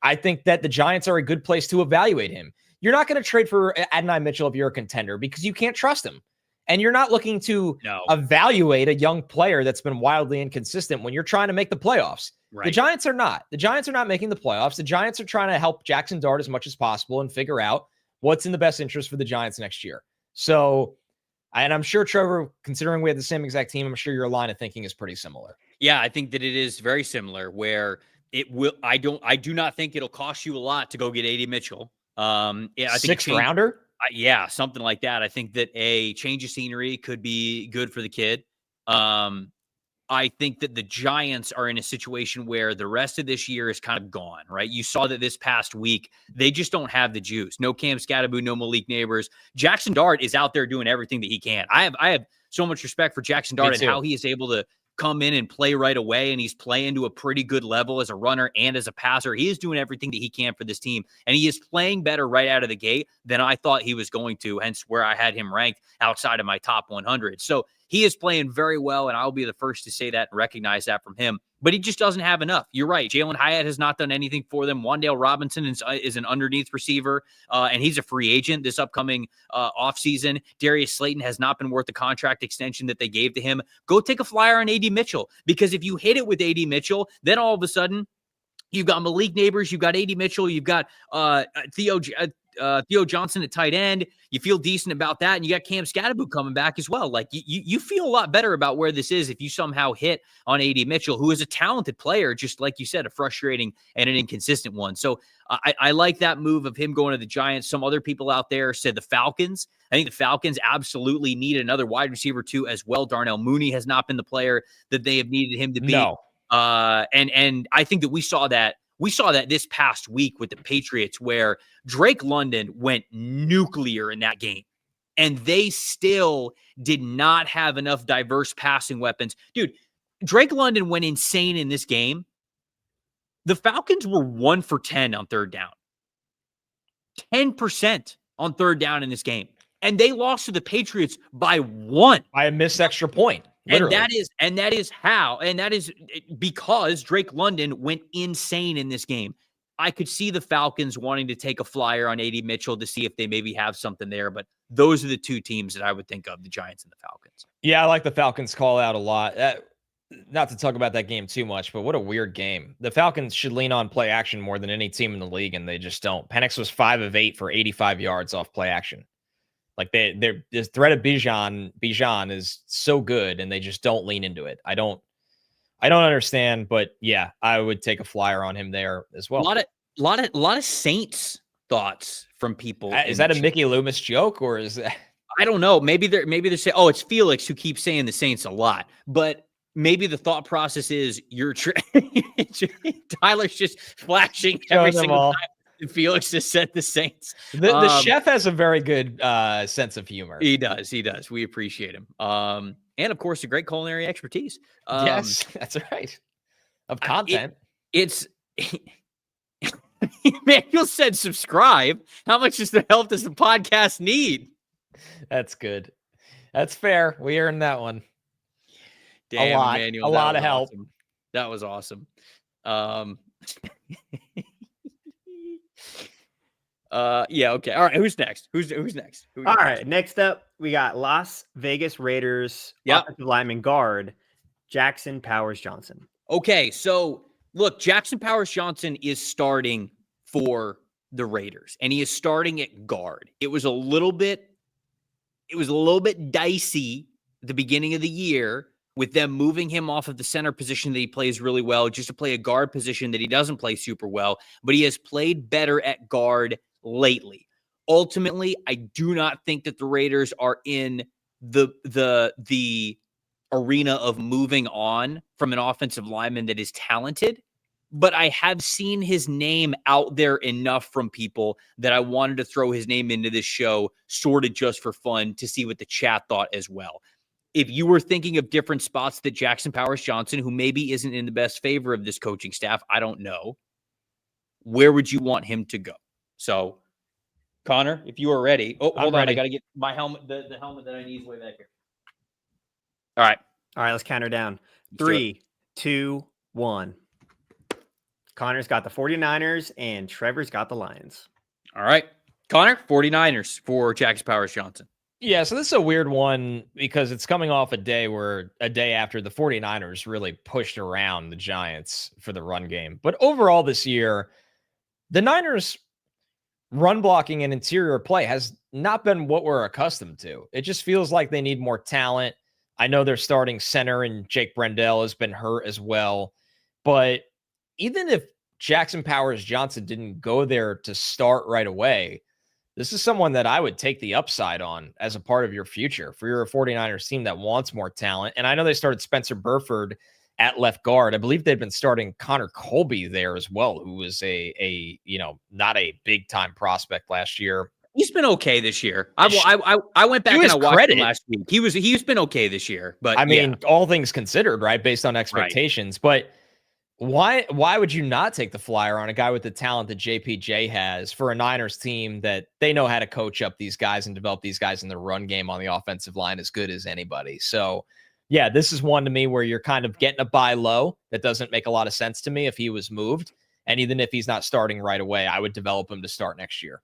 I think that the Giants are a good place to evaluate him. You're not going to trade for Adonai Mitchell if you're a contender because you can't trust him. And you're not looking to evaluate a young player that's been wildly inconsistent when you're trying to make the playoffs. Right. The Giants are not. The Giants are not making the playoffs. The Giants are trying to help Jackson Dart as much as possible and figure out what's in the best interest for the Giants next year. So, and I'm sure, Trevor, considering we have the same exact team, I'm sure your line of thinking is pretty similar. Yeah, I think that it is very similar where it will. I do not think it'll cost you a lot to go get AD Mitchell. I think 6th rounder. Yeah, something like that. I think that a change of scenery could be good for the kid. I think that the Giants are in a situation where the rest of this year is kind of gone, right? You saw that this past week, they just don't have the juice. No Cam Scatterbo, no Malik Neighbors. Jackson Dart is out there doing everything that he can. I have so much respect for Jackson Dart and how he is able to come in and play right away, and he's playing to a pretty good level as a runner and as a passer. He is doing everything that he can for this team, and he is playing better right out of the gate than I thought he was going to, hence where I had him ranked outside of my top 100. So he is playing very well, and I'll be the first to say that and recognize that from him. But he just doesn't have enough. You're right. Jalen Hyatt has not done anything for them. Wan'Dale Robinson is an underneath receiver, and he's a free agent this upcoming offseason. Darius Slayton has not been worth the contract extension that they gave to him. Go take a flyer on AD Mitchell, because if you hit it with AD Mitchell, then all of a sudden you've got Malik Neighbors, you've got AD Mitchell, you've got Theo Johnson at tight end. You feel decent about that, and you got Cam Scatterbo coming back as well. Like you feel a lot better about where this is if you somehow hit on AD Mitchell, who is a talented player, just like you said, a frustrating and an inconsistent one. So I like that move of him going to the Giants. Some other people out there said the Falcons. I think the Falcons absolutely need another wide receiver too as well. Darnell Mooney has not been the player that they have needed him to be. No. And I think that we saw that this past week with the Patriots, where Drake London went nuclear in that game, and they still did not have enough diverse passing weapons. Dude, Drake London went insane in this game. The Falcons were 1 for 10 on third down. 10% on third down in this game. And they lost to the Patriots by 1. By a missed extra point. Literally. And that is because Drake London went insane in this game. I could see the Falcons wanting to take a flyer on AD Mitchell to see if they maybe have something there, but those are the two teams that I would think of, the Giants and the Falcons. Yeah, I like the Falcons call out a lot. Not to talk about that game too much, but what a weird game. The Falcons should lean on play action more than any team in the league, and they just don't. Penix was 5 of 8 for 85 yards off play action. Like the threat of Bijan is so good, and they just don't lean into it. I don't understand, but yeah, I would take a flyer on him there as well. A lot of Saints thoughts from people. Is that a Mickey Loomis joke, or is that? I don't know. Maybe they're saying, oh, it's Felix who keeps saying the Saints a lot, but maybe the thought process is Tyler's just flashing every single time Felix just said the Saints. The chef has a very good sense of humor. He does. We appreciate him. And of course, a great culinary expertise. Yes, that's right. Of content. Emmanuel said subscribe. How much the help does the podcast need? That's good. That's fair. We earned that one. Damn, a lot. Emmanuel, a lot of help. Awesome. That was awesome. Yeah, okay. All right, who's next? Who's next? All right, next up, we got Las Vegas Raiders offensive lineman guard, Jackson Powers Johnson. Okay, so look, Jackson Powers Johnson is starting for the Raiders, and he is starting at guard. It was a little bit dicey at the beginning of the year with them moving him off of the center position that he plays really well just to play a guard position that he doesn't play super well, but he has played better at guard lately. Ultimately, I do not think that the Raiders are in the arena of moving on from an offensive lineman that is talented, but I have seen his name out there enough from people that I wanted to throw his name into this show sort of just for fun to see what the chat thought as well. If you were thinking of different spots that Jackson Powers Johnson, who maybe isn't in the best favor of this coaching staff, I don't know, where would you want him to go? So, Connor, if you are ready. Oh, hold on. I got to get my helmet, the helmet that I need is way back here. All right, let's count her down. 3, 2, 1. Connor's got the 49ers and Trevor's got the Lions. All right. Connor, 49ers for Jackson Powers Johnson. Yeah, so this is a weird one because it's coming off a day after the 49ers really pushed around the Giants for the run game. But overall this year, the Niners run blocking and interior play has not been what we're accustomed to. It just feels like they need more talent. I know their starting center and Jake Brendel has been hurt as well. But even if Jackson Powers Johnson didn't go there to start right away, this is someone that I would take the upside on as a part of your future for your 49ers team that wants more talent. And I know they started Spencer Burford at left guard. I believe they'd been starting Connor Colby there as well, who was a not a big time prospect last year. He's been okay this year. I went back and I watched him last week. He's been okay this year, but I mean, all things considered, right? Based on expectations, right. But why would you not take the flyer on a guy with the talent that JPJ has for a Niners team that they know how to coach up these guys and develop these guys in the run game on the offensive line as good as anybody? So yeah, this is one to me where you're kind of getting a buy low. That doesn't make a lot of sense to me if he was moved. And even if he's not starting right away, I would develop him to start next year.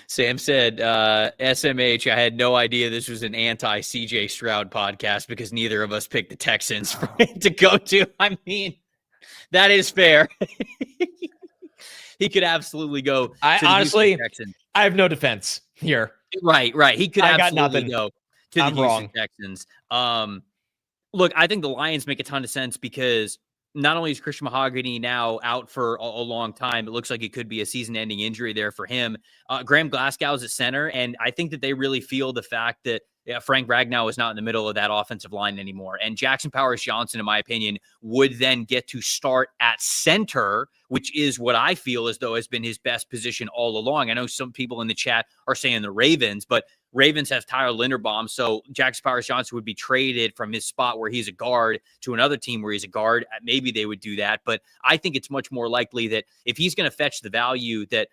Sam said, SMH, I had no idea this was an anti-CJ Stroud podcast because neither of us picked the Texans for him to go to. I mean, that is fair. He could absolutely go. I have no defense here. Right. He could absolutely go to the Houston Texans. Look, I think the Lions make a ton of sense because not only is Christian Mahogany now out for a long time, it looks like it could be a season-ending injury there for him. Graham Glasgow is at center, and I think that they really feel the fact that Frank Ragnow is not in the middle of that offensive line anymore. And Jackson Powers Johnson, in my opinion, would then get to start at center, which is what I feel as though has been his best position all along. I know some people in the chat are saying the Ravens, but Ravens have Tyler Linderbaum, so Jackson Powers Johnson would be traded from his spot where he's a guard to another team where he's a guard. Maybe they would do that, but I think it's much more likely that if he's going to fetch the value that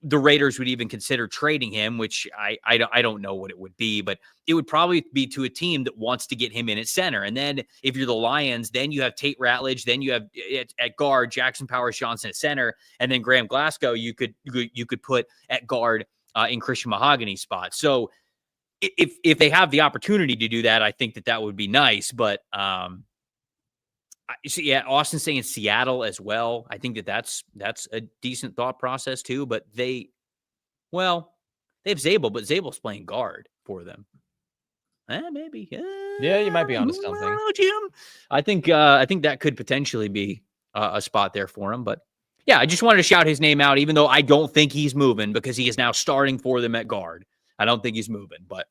the Raiders would even consider trading him, which I don't know what it would be, but it would probably be to a team that wants to get him in at center. And then if you're the Lions, then you have Tate Ratledge, then you have at guard Jackson Powers Johnson at center, and then Graham Glasgow you could put at guard in Christian Mahogany's spot. So if they have the opportunity to do that, I think that would be nice. But Austin saying Seattle as well. I think that's a decent thought process too. But they have Zabel, but Zabel's playing guard for them. Maybe. Yeah, you might be onto something. Know, Jim. I think that could potentially be a spot there for him. But yeah, I just wanted to shout his name out, even though I don't think he's moving because he is now starting for them at guard. I don't think he's moving, but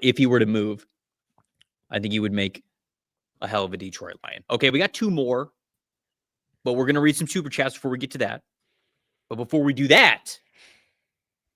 if he were to move, I think he would make a hell of a Detroit Lion. Okay, we got two more, but we're going to read some super chats before we get to that. But before we do that,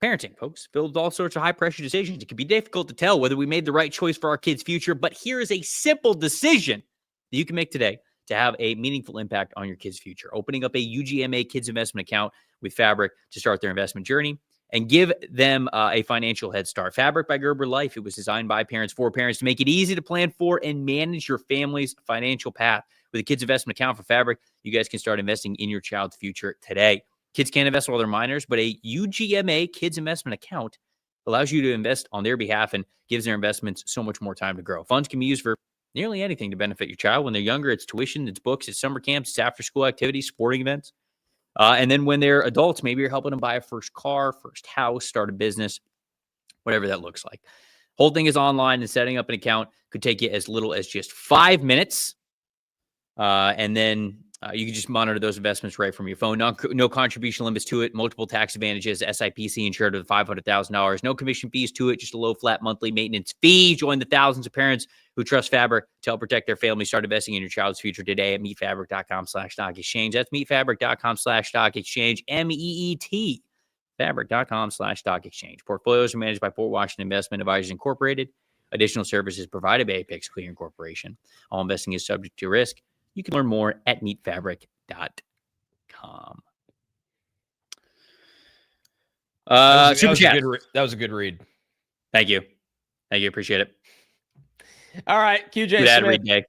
parenting, folks, filled with all sorts of high-pressure decisions. It can be difficult to tell whether we made the right choice for our kids' future, but here is a simple decision that you can make today to have a meaningful impact on your kids' future. Opening up a UGMA Kids Investment Account with Fabric to start their investment journey and give them a financial head start. Fabric by Gerber Life. It was designed by parents for parents to make it easy to plan for and manage your family's financial path. With a kids investment account for Fabric, you guys can start investing in your child's future today. Kids can't invest while they're minors, but a UGMA Kids Investment Account allows you to invest on their behalf and gives their investments so much more time to grow. Funds can be used for nearly anything to benefit your child. When they're younger, it's tuition, it's books, it's summer camps, it's after-school activities, sporting events. And then when they're adults, maybe you're helping them buy a first car, first house, start a business, whatever that looks like. Whole thing is online, and setting up an account could take you as little as just 5 minutes. And then you can just monitor those investments right from your phone. No contribution limits to it. Multiple tax advantages. SIPC insured with $500,000. No commission fees to it. Just a low flat monthly maintenance fee. Join the thousands of parents who trust Fabric to help protect their family. Start investing in your child's future today at meetfabric.com/stock-exchange. That's meetfabric.com/stock-exchange. MEET. Fabric.com/stock-exchange. Portfolios are managed by Port Washington Investment Advisors Incorporated. Additional services provided by Apex Clearing Corporation. All investing is subject to risk. You can learn more at meetfabric.com. Super chat. That was a good read. Thank you. Appreciate it. All right, QJ Good ad Smith. read day.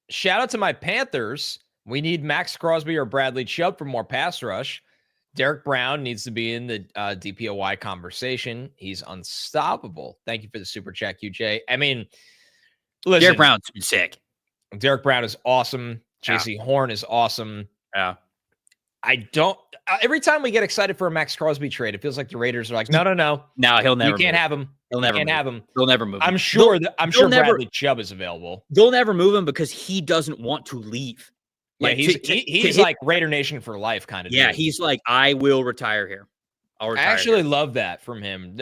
Shout out to my Panthers. We need Max Crosby or Bradley Chubb for more pass rush. Derek Brown needs to be in the DPOY conversation. He's unstoppable. Thank you for the super chat, QJ. I mean, listen, Derek Brown's been sick. Derek Brown is awesome. JC Horn is awesome. Yeah. I don't. Every time we get excited for a Max Crosby trade, it feels like the Raiders are like, no. No, he'll never. You can't have him. He'll never have him. They'll never move him. I'm sure Bradley Chubb is available. They'll never move him because he doesn't want to leave. Like, he's like Raider Nation for life kind of. Yeah, dude. He's like, I will retire here. I'll retire. I actually love that from him.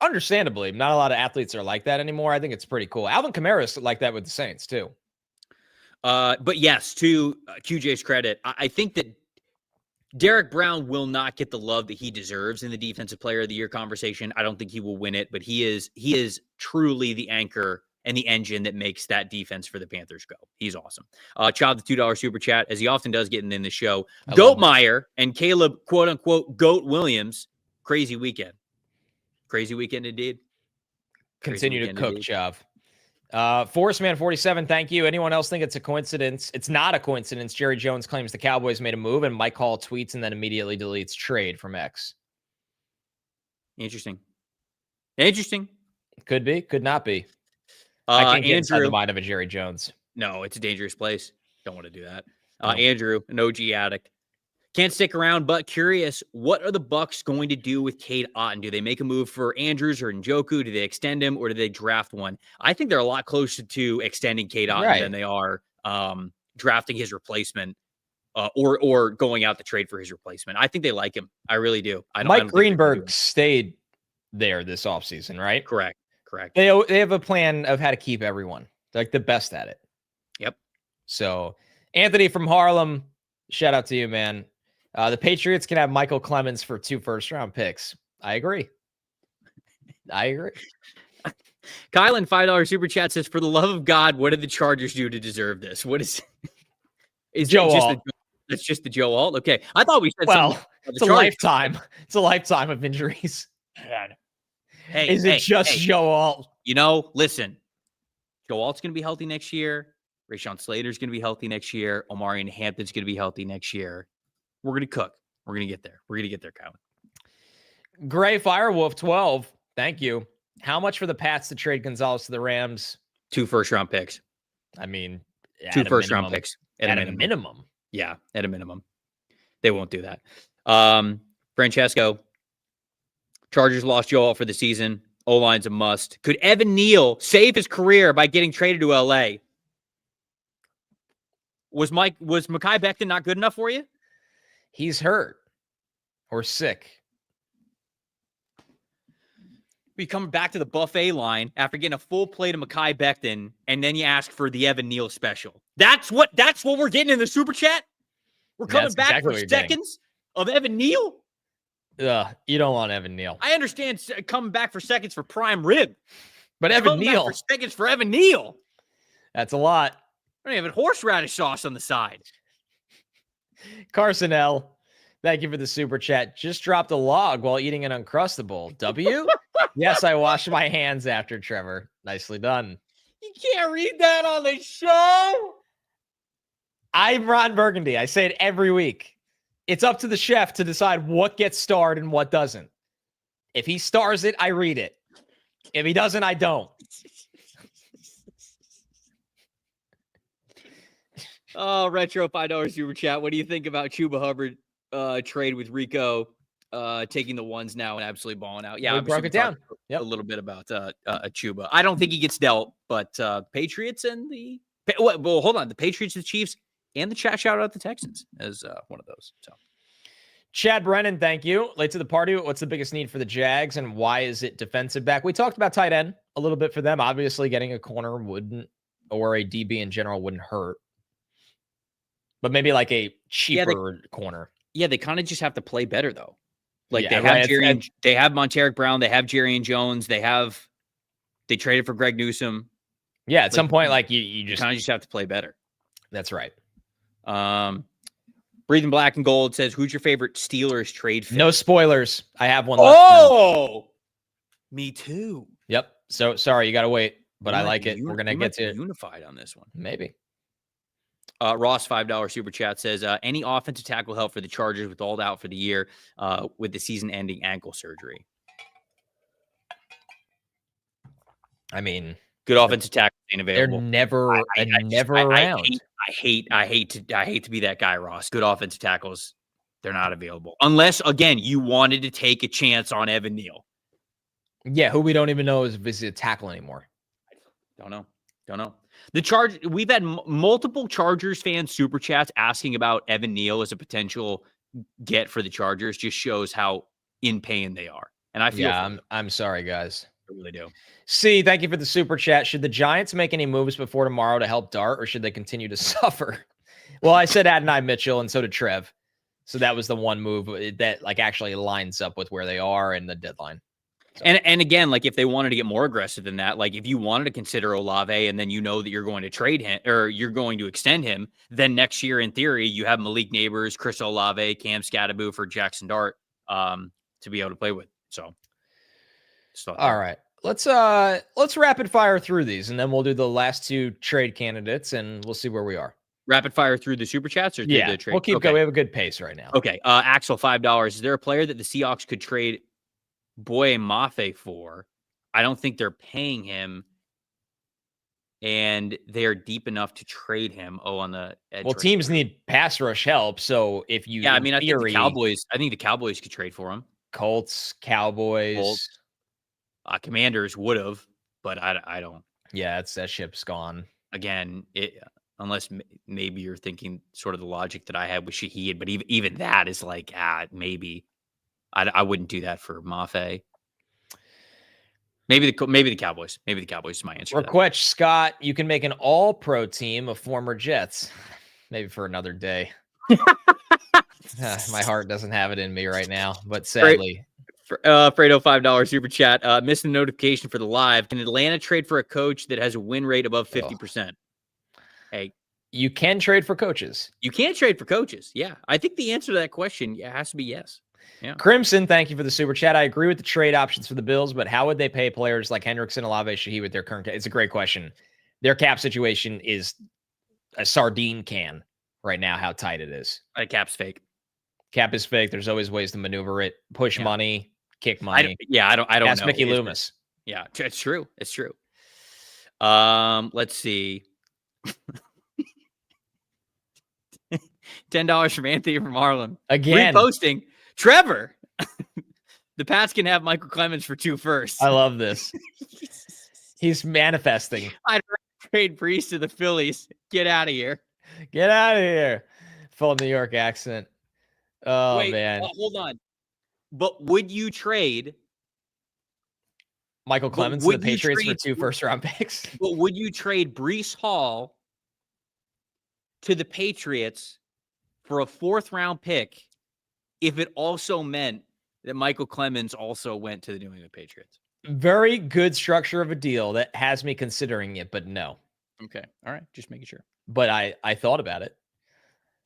Understandably, not a lot of athletes are like that anymore. I think it's pretty cool. Alvin Kamara's like that with the Saints too. But yes, to QJ's credit, I think that Derek Brown will not get the love that he deserves in the Defensive Player of the Year conversation. I don't think he will win it, but he is truly the anchor and the engine that makes that defense for the Panthers go. He's awesome. Child, the $2 super chat, as he often does getting in the show. Goatmeyer and Caleb, quote unquote, Goat Williams. Crazy weekend. Crazy weekend indeed. Continue to cook, Chav. Forest Man 47, thank you. Anyone else think it's a coincidence? It's not a coincidence. Jerry Jones claims the Cowboys made a move, and Mike Hall tweets and then immediately deletes trade from X. Interesting. Could be, could not be. I can't get inside the mind of a Jerry Jones. No, it's a dangerous place. Don't want to do that. Andrew, an OG addict. Can't stick around, but curious, what are the Bucs going to do with Cade Otton? Do they make a move for Andrews or Njoku? Do they extend him, or do they draft one? I think they're a lot closer to extending Cade Otton than they are drafting his replacement or going out to trade for his replacement. I think they like him. I really do. Mike Greenberg stayed there this offseason, right? Correct. They have a plan of how to keep everyone. They're like the best at it. Yep. So Anthony from Harlem, shout out to you, man. The Patriots can have Michael Clemens for 2 first-round picks. I agree. Kylan, $5 super chat says, for the love of God, what did the Chargers do to deserve this? What is Joe Alt? That's just the Joe Alt? Okay. I thought we said it's a lifetime. It's a lifetime of injuries. Is it just Joe Alt? Listen. Joe Alt's going to be healthy next year. Rashawn Slater's going to be healthy next year. Omarion Hampton's going to be healthy next year. We're going to cook. We're going to get there. Kyle. Gray Firewolf 12. Thank you. How much for the Pats to trade Gonzalez to the Rams? 2 first-round picks. I mean, 2 first-round picks. At a minimum. Yeah, at a minimum. They won't do that. Francesco. Chargers lost Joe Alt for the season. O-line's a must. Could Evan Neal save his career by getting traded to L.A.? Was Mekhi Becton not good enough for you? He's hurt or sick. We come back to the buffet line after getting a full plate of Mekhi Becton, and then you ask for the Evan Neal special. That's what we're getting in the super chat. We're coming back for seconds. of Evan Neal? You don't want Evan Neal. I understand coming back for seconds for prime rib. But Evan Neal. For seconds for Evan Neal. That's a lot. I don't even have horseradish sauce on the side. Carson L. Thank you for the super chat. Just dropped a log while eating an Uncrustable. W? Yes, I washed my hands after, Trevor. Nicely done. You can't read that on the show. I'm Ron Burgundy. I say it every week. It's up to the chef to decide what gets starred and what doesn't. If he stars it, I read it. If he doesn't, I don't. Oh, Retro $5 super chat. What do you think about Chuba Hubbard trade with Rico taking the ones now and absolutely balling out? Yeah, we broke it down. A little bit about Chuba. I don't think he gets dealt, but Patriots and the well, hold on, the Patriots, the Chiefs, and the chat shout out the Texans as one of those. So, Chad Brennan, thank you. Late to the party. What's the biggest need for the Jags, and why is it defensive back? We talked about tight end a little bit for them. Obviously, getting a corner wouldn't, or a DB in general wouldn't hurt. But maybe like a cheaper corner. Yeah, they kind of just have to play better though. Like they have Monteric Brown, they have Jerry Jones, they traded for Greg Newsome. Yeah, at some point, like you just kind of just have to play better. That's right. Breathing Black and Gold says, "Who's your favorite Steelers trade fit?" No spoilers. I have one. Me too. Yep. So sorry, you got to wait, but I like it. We're gonna get to unified on this one. Maybe. Ross $5 super chat says, any offensive tackle help for the Chargers with all out for the year with the season-ending ankle surgery? I mean, good offensive tackle ain't available. They're never around. I hate to be that guy, Ross. Good offensive tackles, they're not available unless, again, you wanted to take a chance on Evan Neal. Yeah, who we don't even know is a tackle anymore. Don't know. We've had multiple Chargers fans super chats asking about Evan Neal as a potential get for the Chargers. Just shows how in pain they are. And I feel I'm sorry, guys. I really do. See, thank you for the super chat. Should the Giants make any moves before tomorrow to help Dart, or should they continue to suffer? Well, I said Adonai Mitchell, and so did Trev. So that was the one move that like actually lines up with where they are in the deadline. So. And again, like if they wanted to get more aggressive than that, like if you wanted to consider Olave and then you know that you're going to trade him or you're going to extend him, then next year in theory you have Malik Neighbors, Chris Olave, Cam Scatterbo for Jackson Dart to be able to play with. So all right. Let's rapid fire through these and then we'll do the last two trade candidates and we'll see where we are. Rapid fire through the super chats or through the trade? We'll keep going. We have a good pace right now. Okay. Axel $5. Is there a player that the Seahawks could trade Boye Mafe for? I don't think they're paying him, and they're deep enough to trade him. On the edge. Well, teams need pass rush help. So if you, I think the Cowboys could trade for him. Colts, Cowboys, Commanders would have, but I don't. Yeah, that ship's gone again. Unless maybe you're thinking sort of the logic that I had with Shaheed, but even that is like maybe. I wouldn't do that for Mafe. Maybe the Cowboys. Maybe the Cowboys is my answer. Requetch Scott, you can make an all-pro team of former Jets. Maybe for another day. My heart doesn't have it in me right now, but sadly. Fredo $5 super chat. Missed the notification for the live. Can Atlanta trade for a coach that has a win rate above 50%? Hey. You can trade for coaches. You can trade for coaches. Yeah. I think the answer to that question has to be yes. Yeah. Crimson, thank you for the super chat. I agree with the trade options for the Bills, but how would they pay players like Hendrickson, Olave, Shaheed with their current cap? It's a great question. Their cap situation is a sardine can right now, how tight it is. Cap's fake. Cap is fake. There's always ways to maneuver it. Push money, kick money. I don't Ask know. Mickey Loomis. Yeah, it's true. It's true. Let's see. $10 from Anthony from Harlem. Again. Reposting. Trevor, the Pats can have Michael Clemens for 2 firsts. I love this. He's manifesting. I'd trade Breece to the Phillies. Get out of here. Get out of here. Full New York accent. Oh, wait, man. Hold on. But would you trade Michael Clemens to the Patriots for 2 first-round picks? But would you trade Breece Hall to the Patriots for a 4th-round pick if it also meant that Michael Clemens also went to the New England Patriots. Very good structure of a deal that has me considering it, but no. Okay. All right. Just making sure. But I thought about it.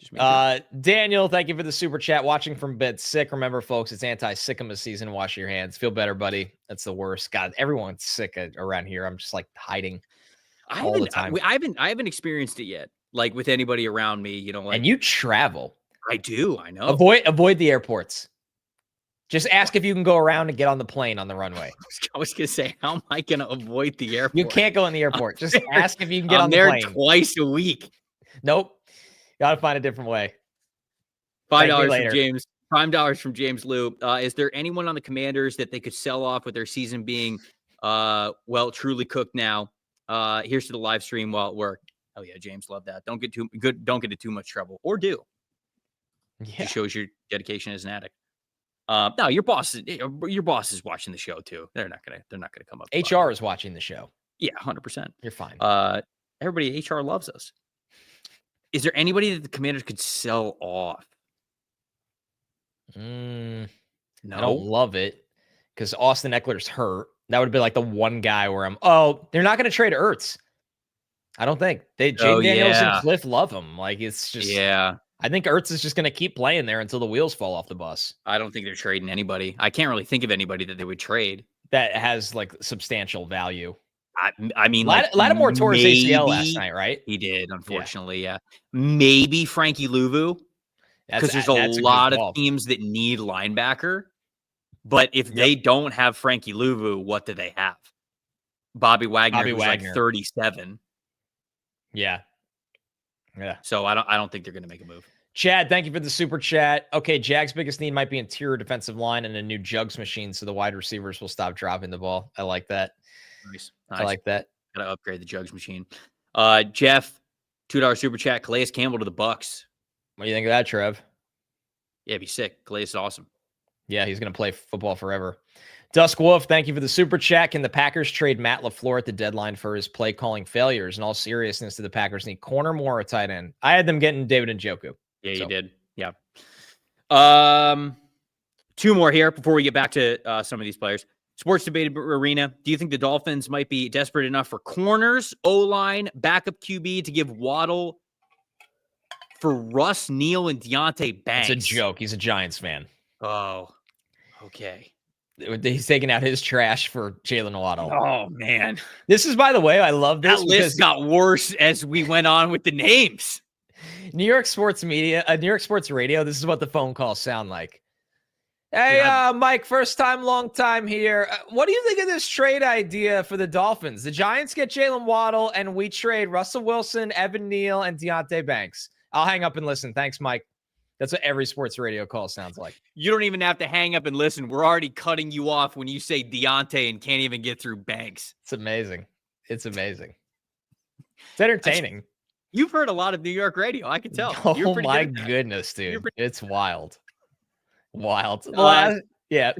Just making sure. Daniel, thank you for the super chat. Watching from bed sick. Remember, folks, it's Sikkema season. Wash your hands. Feel better, buddy. That's the worst. God, everyone's sick around here. I'm just like hiding all the time. I haven't experienced it yet. Like with anybody around me, you know, like, and you travel. I do. I know. Avoid the airports. Just ask if you can go around and get on the plane on the runway. I was going to say, how am I going to avoid the airport? You can't go in the airport. Just ask if you can get on the there plane. Twice a week. Nope. Got to find a different way. $5 from James. $5 from James Lou. Is there anyone on the Commanders that they could sell off with their season being, truly cooked now? Here's to the live stream while at work. Oh yeah, James, love that. Don't get into too much trouble, or do. Yeah, it shows your dedication as an addict. No, your boss is watching the show too. They're not gonna come up. HR is watching the show. Yeah, 100%. You're fine. Everybody at HR loves us. Is there anybody that the Commanders could sell off? No, I don't love it because Austin Eckler's hurt. That would be like the one guy where they're not going to trade Ertz. I don't think Jaden Daniels and Cliff love him. Like it's just, I think Ertz is just going to keep playing there until the wheels fall off the bus. I don't think they're trading anybody. I can't really think of anybody that they would trade that has like substantial value. I mean, Lattimore tore his ACL last night, right? He did, unfortunately. Yeah. Maybe Frankie Louvu, because there's a lot of teams that need linebacker. But if they don't have Frankie Louvu, what do they have? Bobby Wagner, who's like 37. Yeah. So I don't think they're going to make a move. Chad, thank you for the super chat. Okay, Jags' biggest need might be interior defensive line and a new jugs machine, so the wide receivers will stop dropping the ball. I like that. Nice. I like that. Got to upgrade the jugs machine. Jeff, $2 super chat. Calais Campbell to the Bucks. What do you think of that, Trev? Yeah, be sick. Calais is awesome. Yeah, he's going to play football forever. Dusk Wolf, thank you for the super chat. Can the Packers trade Matt LaFleur at the deadline for his play calling failures? In all seriousness, do the Packers need corner more or a tight end? I had them getting David Njoku. Yeah, you did. Yeah. Two more here before we get back to some of these players. Sports Debate Arena. Do you think the Dolphins might be desperate enough for corners, O-line, backup QB to give Waddle for Russ, Neal, and Deontay Banks? It's a joke. He's a Giants fan. Oh, okay. He's taking out his trash for Jalen Waddle. Oh, man. This is, by the way, I love this. That list got worse as we went on with the names. New York Sports Media, New York Sports Radio, this is what the phone calls sound like. Hey, Mike, first time, long time here. What do you think of this trade idea for the Dolphins? The Giants get Jalen Waddle, and we trade Russell Wilson, Evan Neal, and Deontay Banks. I'll hang up and listen. Thanks, Mike. That's what every sports radio call sounds like. You don't even have to hang up and listen. We're already cutting you off when you say Deontay and can't even get through Banks. It's amazing. It's amazing. It's entertaining. You've heard a lot of New York radio. I can tell. Oh, my goodness, dude. It's wild. Wild.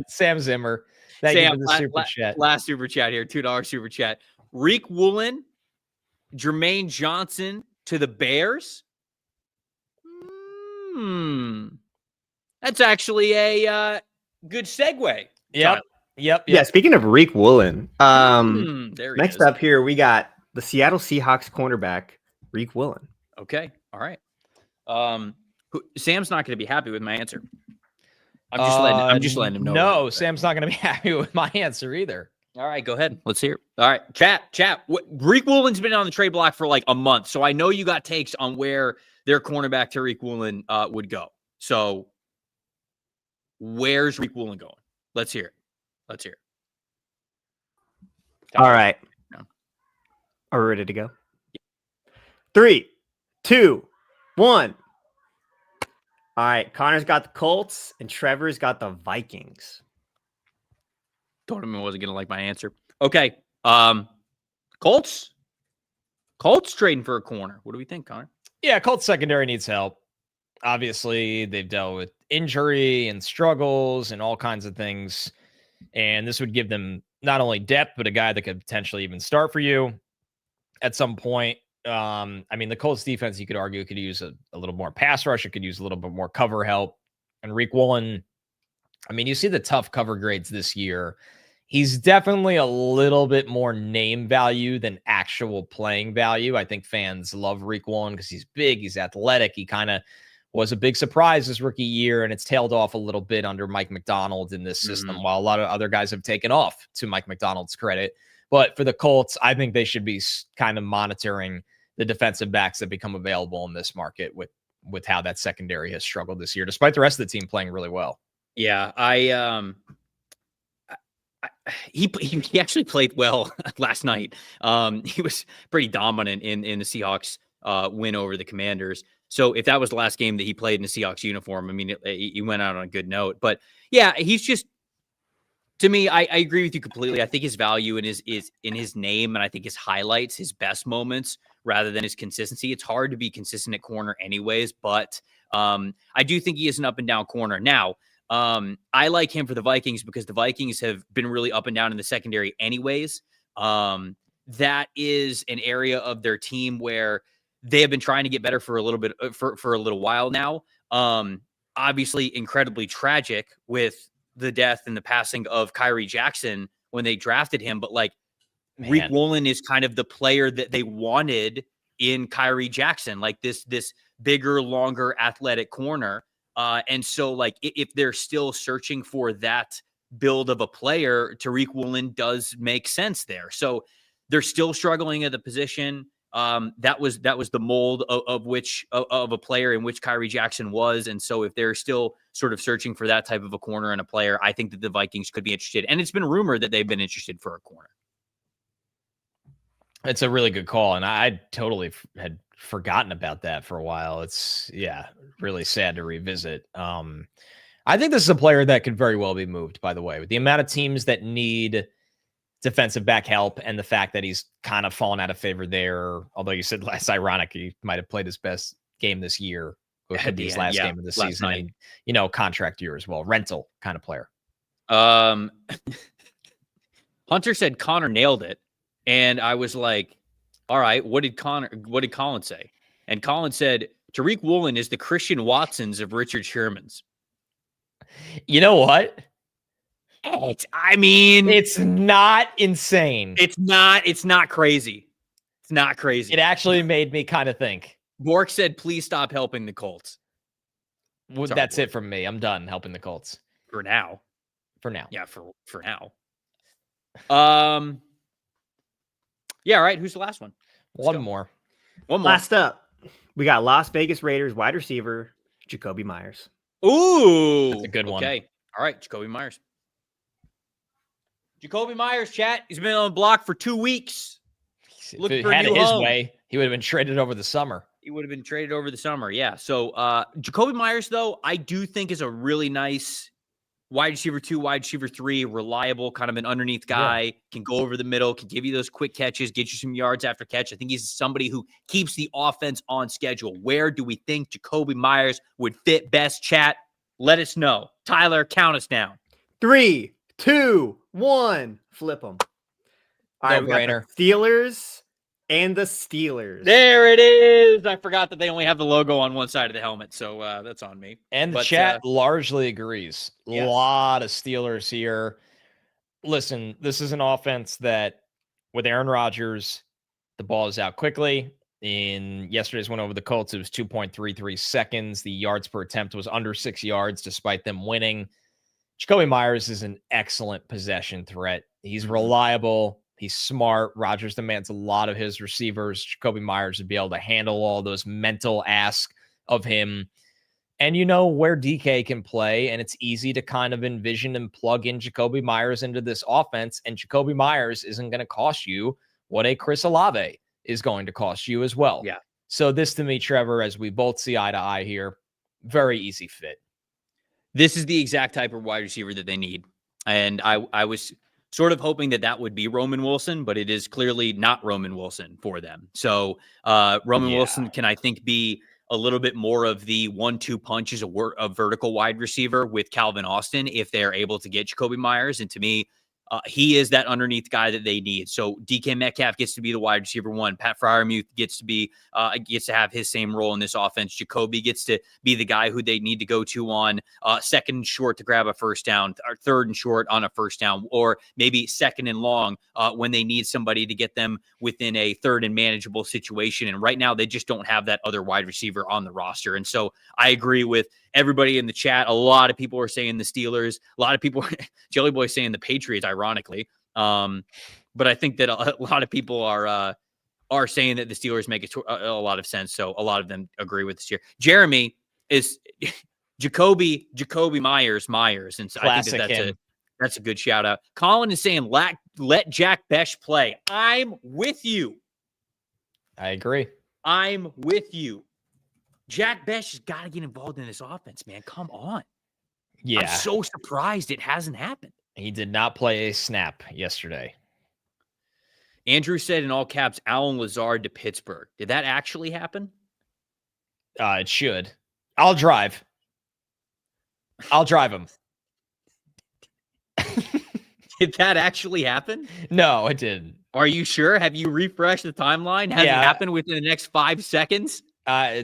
Sam Zimmer. Thank you for the super chat. Last super chat here. $2 super chat. Riq Woolen, Jermaine Johnson to the Bears. That's actually a good segue. Yep. Yeah, speaking of Riq Woolen, next is. up here, we got the Seattle Seahawks cornerback, Riq Woolen. Okay. All right. Sam's not going to be happy with my answer. I'm just letting him know. No, Sam's not going to be happy with my answer either. All right, go ahead. Let's hear it. All right, chat. Riq Woolen's been on the trade block for like a month, so I know you got takes on where their cornerback Riq Woolen would go. So where's Riq Woolen going? Let's hear it. All right. Are we ready to go? 3, 2, 1. All right. Connor's got the Colts and Trevor's got the Vikings. Told him I wasn't going to like my answer. Okay. Colts trading for a corner. What do we think, Connor? Yeah, Colts secondary needs help. Obviously, they've dealt with injury and struggles and all kinds of things. And this would give them not only depth, but a guy that could potentially even start for you at some point. I mean, the Colts defense, you could argue, could use a little more pass rush. It could use a little bit more cover help. And Riq Woolen, I mean, you see the tough cover grades this year. He's definitely a little bit more name value than actual playing value. I think fans love Riq Woolen because he's big, he's athletic. He kind of was a big surprise this rookie year, and it's tailed off a little bit under Mike Macdonald in this system, while a lot of other guys have taken off, to Mike Macdonald's credit. But for the Colts, I think they should be kind of monitoring the defensive backs that become available in this market with how that secondary has struggled this year, despite the rest of the team playing really well. Yeah, he actually played well last night. He was pretty dominant in the Seahawks win over the Commanders. So if that was the last game that he played in a Seahawks uniform, I mean, he went out on a good note. But yeah, he's just, to me, I agree with you completely. I think his value is in his name, and I think his highlights, his best moments, rather than his consistency. It's hard to be consistent at corner anyways, but I do think he is an up and down corner. Now, I like him for the Vikings because the Vikings have been really up and down in the secondary anyways. That is an area of their team where they have been trying to get better for a little bit, for a little while now. Obviously incredibly tragic with the death and the passing of Kyrie Jackson when they drafted him. But like, Riq Woolen is kind of the player that they wanted in Kyrie Jackson, like this bigger, longer, athletic corner. And so, like, if they're still searching for that build of a player, Riq Woolen does make sense there. So they're still struggling at the position. That was the mold of a player in which Kyrie Jackson was. And so if they're still sort of searching for that type of a corner and a player, I think that the Vikings could be interested. And it's been rumored that they've been interested for a corner. It's a really good call. And I totally had forgotten about that for a while. It's really sad to revisit. I think this is a player that could very well be moved, by the way, with the amount of teams that need defensive back help and the fact that he's kind of fallen out of favor there. Although you said last ironic, he might have played his best game this year. Could be his last game of the season. And, contract year as well. Rental kind of player. Hunter said Connor nailed it. And I was like, all right, what did Colin say? And Colin said, Riq Woolen is the Christian Watsons of Richard Sherman's. You know what? It's not insane. It's not crazy. It's not crazy. It actually made me kind of think. Bork said, please stop helping the Colts. Well, that's it from me. I'm done helping the Colts. For now. Yeah, for now. Yeah, all right. Who's the last one? One more. Last up, we got Las Vegas Raiders wide receiver Jakobi Meyers. Ooh, that's a good one. Okay, all right, Jakobi Meyers. Jakobi Meyers, chat. He's been on the block for 2 weeks. Looking for a new home. Way, he would have been traded over the summer. Yeah. So Jakobi Meyers, though, I do think is a really nice wide receiver 2, wide receiver 3, reliable, kind of an underneath guy, can go over the middle, can give you those quick catches, get you some yards after catch. I think he's somebody who keeps the offense on schedule. Where do we think Jakobi Meyers would fit best, chat? Let us know. Tyler, count us down. 3, 2, 1. Flip them. All right, no-brainer. Steelers and the Steelers. There it is. I forgot that they only have the logo on one side of the helmet, so that's on me. And the chat largely agrees. Yes. A lot of Steelers here. Listen, this is an offense that, with Aaron Rodgers, the ball is out quickly. In yesterday's win over the Colts, it was 2.33 seconds. The yards per attempt was under 6 yards, despite them winning. Jakobi Meyers is an excellent possession threat. He's reliable. He's smart. Rodgers demands a lot of his receivers. Jakobi Meyers would be able to handle all those mental asks of him. And you know where DK can play, and it's easy to kind of envision and plug in Jakobi Meyers into this offense. And Jakobi Meyers isn't going to cost you what a Chris Olave is going to cost you as well. Yeah. So this, to me, Trevor, as we both see eye to eye here, very easy fit. This is the exact type of wide receiver that they need. And I was sort of hoping that would be Roman Wilson, but it is clearly not Roman Wilson for them. So Roman Wilson can, I think, be a little bit more of the 1-2 punch as a vertical wide receiver with Calvin Austin if they're able to get Jakobi Meyers. And to me, he is that underneath guy that they need. So DK Metcalf gets to be the wide receiver 1. Pat Freiermuth gets to have his same role in this offense. Jakobi gets to be the guy who they need to go to on second and short to grab a first down, or third and short on a first down, or maybe second and long when they need somebody to get them within a third and manageable situation. And right now they just don't have that other wide receiver on the roster. And so I agree with everybody in the chat. A lot of people are saying the Steelers. A lot of people, Jelly Boy saying the Patriots, ironically. But I think that a lot of people are saying that the Steelers make a lot of sense. So a lot of them agree with this here. Jeremy is Jakobi Meyers. And so I think that's a good shout out. Colin is saying, let Jack Bech play. I'm with you. I agree. I'm with you. Jack Bech has got to get involved in this offense, man. Come on. Yeah. I'm so surprised it hasn't happened. He did not play a snap yesterday. Andrew said in all caps, Allen Lazard to Pittsburgh. Did that actually happen? It should. I'll drive him. Did that actually happen? No, it didn't. Are you sure? Have you refreshed the timeline? Has it happened within the next 5 seconds?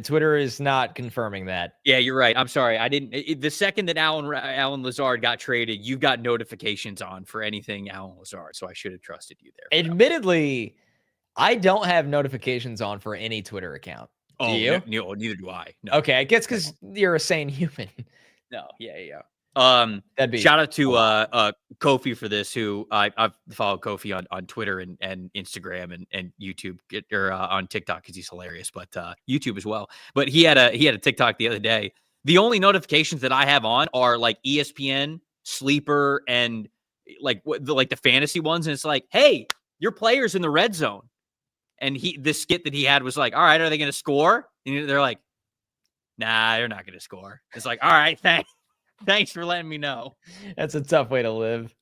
Twitter is not confirming that. Yeah, you're right. I'm sorry. I didn't. The second that Allen Lazard got traded, you got notifications on for anything Allen Lazard. So I should have trusted you there. Admittedly, I don't have notifications on for any Twitter account. Do you? No, neither do I. No. Okay, I guess because you're a sane human. No, yeah. That'd be shout out to Kofi for this, who I've followed Kofi on Twitter and Instagram and YouTube or on TikTok because he's hilarious, but YouTube as well. But he had a TikTok the other day. The only notifications that I have on are like ESPN, Sleeper, and like the fantasy ones. And it's like, hey, your player's in the red zone. And the skit that he had was like, all right, are they going to score? And they're like, nah, they're not going to score. It's like, all right, thanks for letting me know. That's a tough way to live.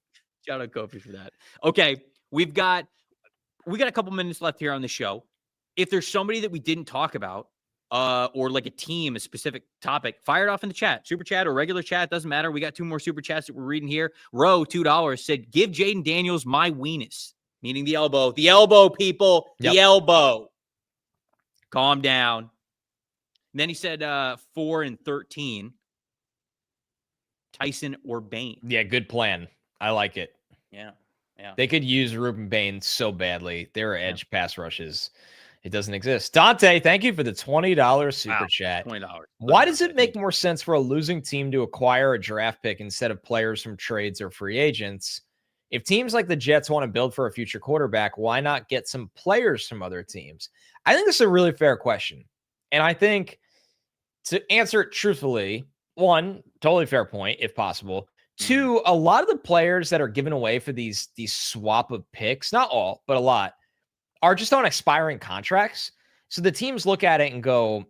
Shout out Kofi for that. Okay, we got a couple minutes left here on the show. If there's somebody that we didn't talk about, or like a team, a specific topic, fire it off in the chat. Super chat or regular chat, doesn't matter. We got 2 more super chats that we're reading here. Roe, $2, said, give Jaden Daniels my weenus, meaning the elbow. The elbow, people. Yep. The elbow. Calm down. And then he said 4 and 13. Tyson or Bain. Yeah, good plan. I like it. Yeah. They could use Ruben Bain so badly. Their edge pass rushes. It doesn't exist. Dante, thank you for the $20 super chat. $20. Why does it make more sense for a losing team to acquire a draft pick instead of players from trades or free agents? If teams like the Jets want to build for a future quarterback, why not get some players from other teams? I think this is a really fair question. And I think to answer it truthfully, 1, totally fair point, if possible. 2, a lot of the players that are given away for these swap of picks, not all, but a lot, are just on expiring contracts. So the teams look at it and go,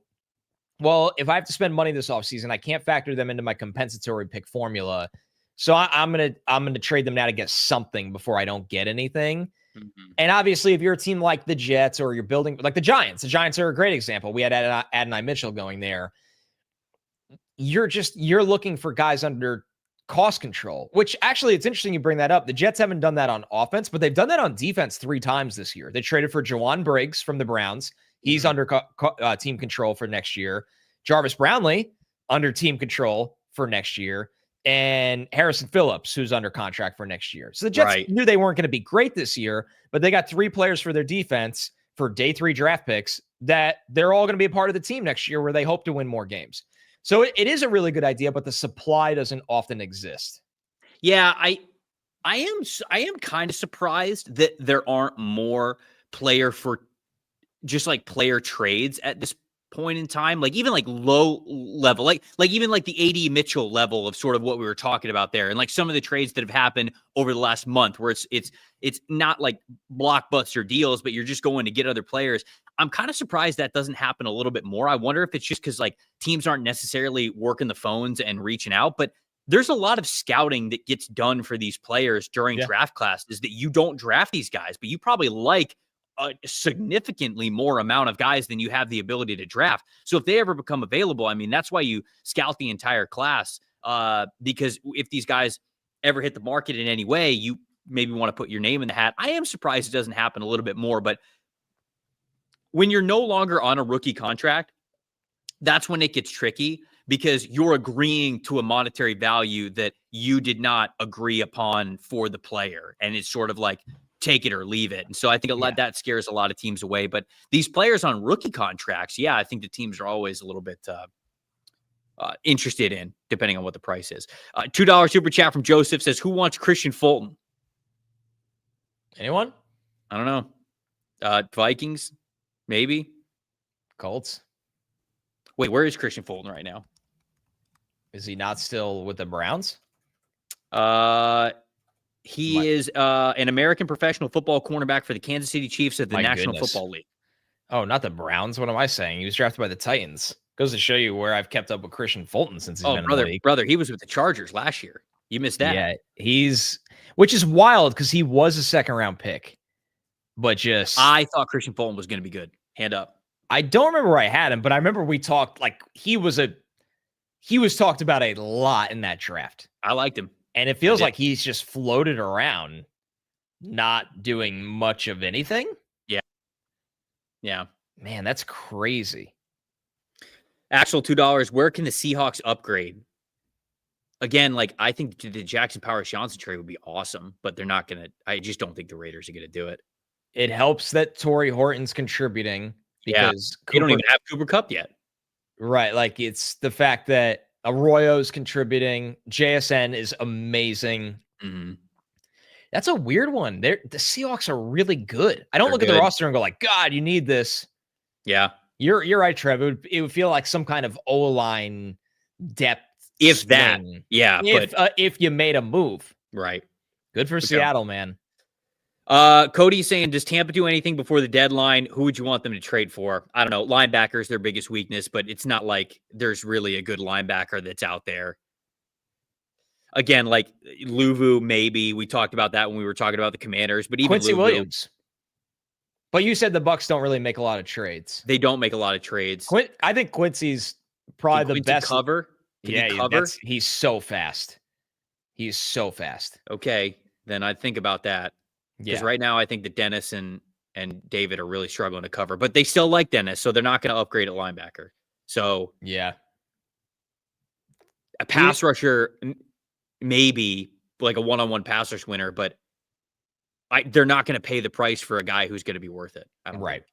well, if I have to spend money this offseason, I can't factor them into my compensatory pick formula. So I'm gonna trade them now to get something before I don't get anything. Mm-hmm. And obviously, if you're a team like the Jets or you're building like the Giants are a great example. We had Adonai Mitchell going there. You're looking for guys under cost control, which actually it's interesting you bring that up. The Jets haven't done that on offense, but they've done that on defense 3 times this year. They traded for Jawan Briggs from the Browns. He's under team control for next year. Jarvis Brownlee under team control for next year. And Harrison Phillips, who's under contract for next year. So the Jets knew they weren't going to be great this year, but they got 3 players for their defense for day 3 draft picks that they're all going to be a part of the team next year where they hope to win more games. So it is a really good idea, but the supply doesn't often exist. Yeah, I am kind of surprised that there aren't more player trades at this point in time. Like even like low level, like even like the AD Mitchell level of sort of what we were talking about there, and like some of the trades that have happened over the last month, where it's not like blockbuster deals, but you're just going to get other players. I'm kind of surprised that doesn't happen a little bit more. I wonder if it's just because like teams aren't necessarily working the phones and reaching out, but there's a lot of scouting that gets done for these players during draft classes that you don't draft these guys, but you probably like a significantly more amount of guys than you have the ability to draft. So if they ever become available, I mean, that's why you scout the entire class, because if these guys ever hit the market in any way, you maybe want to put your name in the hat. I am surprised it doesn't happen a little bit more, but when you're no longer on a rookie contract, that's when it gets tricky because you're agreeing to a monetary value that you did not agree upon for the player. And it's sort of like take it or leave it. And so I think that scares a lot of teams away. But these players on rookie contracts, I think the teams are always a little bit interested in, depending on what the price is. $2 super chat from Joseph says, who wants Christian Fulton? Anyone? I don't know. Vikings, maybe. Colts. Wait, where is Christian Fulton right now? Is he not still with the Browns? He is an American professional football cornerback for the Kansas City Chiefs of the National Football League. Oh, not the Browns. What am I saying? He was drafted by the Titans. Goes to show you where I've kept up with Christian Fulton since he's been in the league. Brother, he was with the Chargers last year. You missed that. Yeah, which is wild because he was a second-round pick. But I thought Christian Fulton was going to be good. Hand up. I don't remember where I had him, but I remember we talked, like, he was talked about a lot in that draft. I liked him. And it feels like he's just floated around, not doing much of anything. Yeah. Yeah. Man, that's crazy. Actual $2. Where can the Seahawks upgrade? Again, like, I think the Jackson Powers Johnson trade would be awesome, but they're not going to. I just don't think the Raiders are going to do it. It helps that Torrey Horton's contributing because they don't even have Cooper Kupp yet. Right. Like, it's the fact that Arroyo's contributing. JSN is amazing. Mm-hmm. That's a weird one. The Seahawks are really good. I don't look at the roster and go like, God, you need this. Yeah. You're right, Trevor. It would feel like some kind of O-line depth. If that. Yeah. If you made a move. Right. Good for Seattle, man. Cody's saying, does Tampa do anything before the deadline? Who would you want them to trade for? I don't know. Linebackers, their biggest weakness, but it's not like there's really a good linebacker that's out there. Again, like Luvu, maybe. We talked about that when we were talking about the Commanders, but even Quincy Luvu, Williams. But you said the Bucs don't really make a lot of trades. They don't make a lot of trades. I think Quincy's probably the best cover. He's so fast. He's so fast. Okay, then I'd think about that. Because right now I think that Dennis and David are really struggling to cover, but they still like Dennis, so they're not going to upgrade at linebacker. So yeah, a pass rusher, maybe like a one-on-one pass rush winner, but they're not going to pay the price for a guy who's going to be worth it. Right.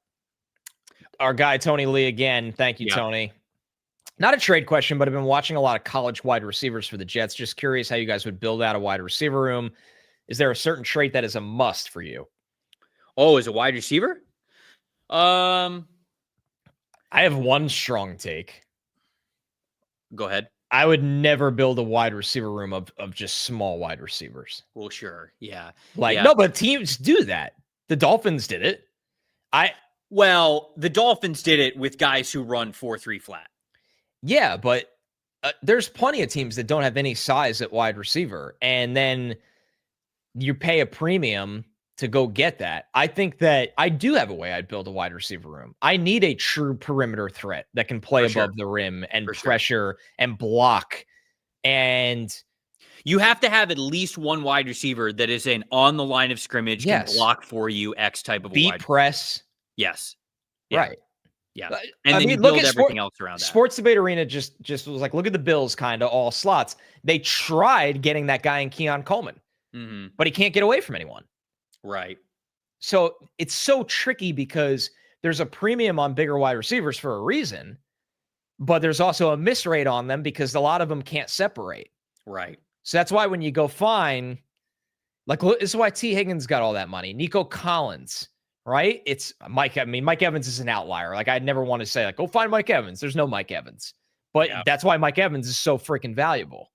Our guy Tony Lee again. Thank you, Tony. Not a trade question, but I've been watching a lot of college wide receivers for the Jets. Just curious how you guys would build out a wide receiver room. Is there a certain trait that is a must for you? Oh, as a wide receiver? I have one strong take. Go ahead. I would never build a wide receiver room of just small wide receivers. Well, sure. Yeah. No, but teams do that. The Dolphins did it. Well, the Dolphins did it with guys who run 4-3 flat. Yeah, but there's plenty of teams that don't have any size at wide receiver. And then you pay a premium to go get that. I think that I do have a way I'd build a wide receiver room. I need a true perimeter threat that can play above the rim and pressure and block. And you have to have at least one wide receiver that is on the line of scrimmage, can block for you, X type of beat press. Yes. Yeah. Right. Yeah. And then you build everything else around that. Sports Debate Arena just was like, look at the Bills, kind of all slots. They tried getting that guy in Keon Coleman. Mm-hmm. But he can't get away from anyone. Right. So it's so tricky because there's a premium on bigger wide receivers for a reason, but there's also a miss rate on them because a lot of them can't separate. Right. So that's why when you go find, like, this is why T. Higgins got all that money. Nico Collins, right? It's Mike. I mean, Mike Evans is an outlier. Like, I'd never want to say, like, go find Mike Evans. There's no Mike Evans. But that's why Mike Evans is so freaking valuable.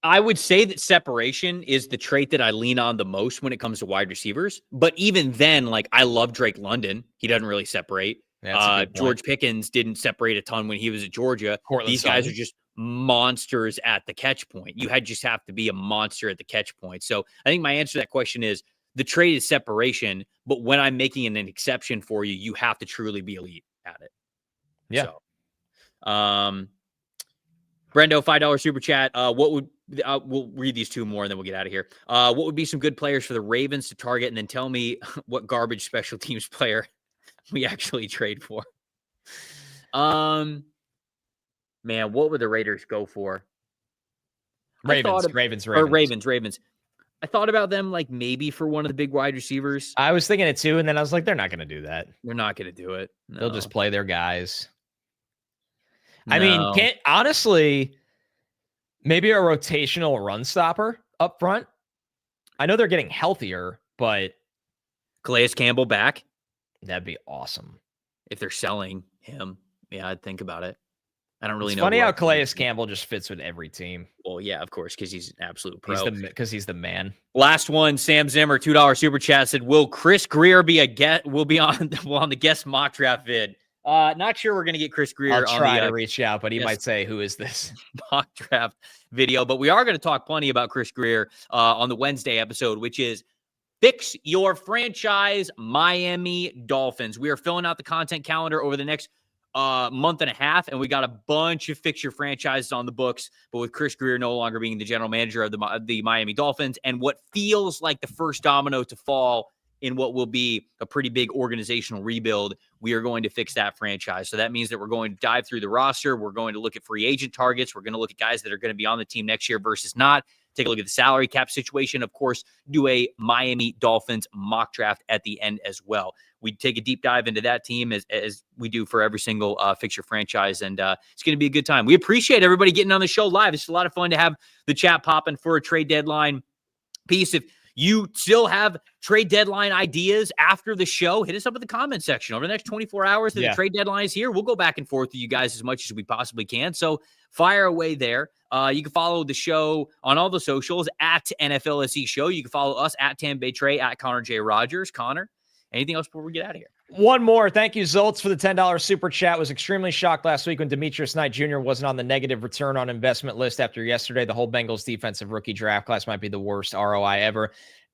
I would say that separation is the trait that I lean on the most when it comes to wide receivers. But even then, like, I love Drake London. He doesn't really separate. George Pickens didn't separate a ton when he was at Georgia. These guys are just monsters at the catch point. You just have to be a monster at the catch point. So I think my answer to that question is the trait is separation. But when I'm making an exception for you, you have to truly be elite at it. Yeah. So, Brendo, $5 super chat. What would we'll read these two more and then we'll get out of here. What would be some good players for the Ravens to target? And then tell me what garbage special teams player we actually trade for. Man, what would the Raiders go for? Ravens. I thought about them like maybe for one of the big wide receivers. I was thinking it too, and then I was like, they're not going to do that. They're not going to do it. No. They'll just play their guys. No. I mean, honestly, maybe a rotational run stopper up front. I know they're getting healthier, but Calais Campbell back. That'd be awesome. If they're selling him, yeah, I'd think about it. I don't really know. Funny how Calais Campbell just fits with every team. Well, yeah, of course, because he's an absolute pro. Because he's the man. Last one, Sam Zimmer, $2 super chat said, "Will Chris Greer be will be on the guest mock draft vid?" Not sure we're gonna get Chris Greer. I'll try to reach out, but he might say, "Who is this?" mock draft video. But we are going to talk plenty about Chris Greer on the Wednesday episode, which is Fix Your Franchise Miami Dolphins. We are filling out the content calendar over the next month and a half, and we got a bunch of Fix Your Franchises on the books, but with Chris Greer no longer being the general manager of the Miami Dolphins, and what feels like the first domino to fall in what will be a pretty big organizational rebuild, we are going to fix that franchise. So that means that we're going to dive through the roster. We're going to look at free agent targets. We're going to look at guys that are going to be on the team next year versus not. Take a look at the salary cap situation. Of course, do a Miami Dolphins mock draft at the end as well. We take a deep dive into that team as we do for every single Fix Your Franchise, and it's going to be a good time. We appreciate everybody getting on the show live. It's a lot of fun to have the chat popping for a trade deadline piece. If you still have trade deadline ideas after the show, hit us up in the comment section. Over the next 24 hours that the trade deadline is here, we'll go back and forth with you guys as much as we possibly can. So fire away there. You can follow the show on all the socials at NFLSE Show. You can follow us at Tampa Trey, at Connor J. Rogers. Connor, anything else before we get out of here? One more. Thank you, Zoltz, for the $10 super chat. Was extremely shocked last week when Demetrius Knight Jr. wasn't on the negative return on investment list after yesterday. The whole Bengals defensive rookie draft class might be the worst ROI ever.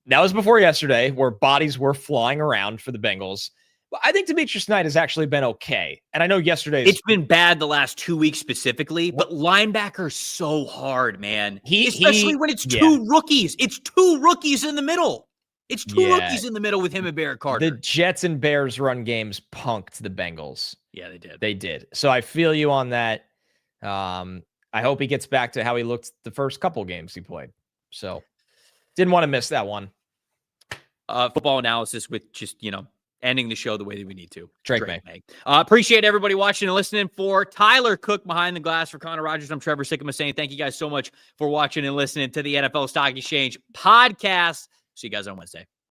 That was before yesterday, where bodies were flying around for the Bengals. But I think Demetrius Knight has actually been okay. And I know yesterday it's been bad the last 2 weeks specifically, but linebacker's so hard, man. Especially when it's two rookies. It's two rookies in the middle. It's two rookies in the middle with him and Barrett Carter. The Jets and Bears run games punked the Bengals. Yeah, they did. They did. So I feel you on that. I hope he gets back to how he looked the first couple games he played. So didn't want to miss that one. Football analysis with just, ending the show the way that we need to. Drake May. Appreciate everybody watching and listening. For Tyler Cook behind the glass, for Connor Rogers, I'm Trevor Sikkema saying thank you guys so much for watching and listening to the NFL Stock Exchange podcast. See you guys on Wednesday.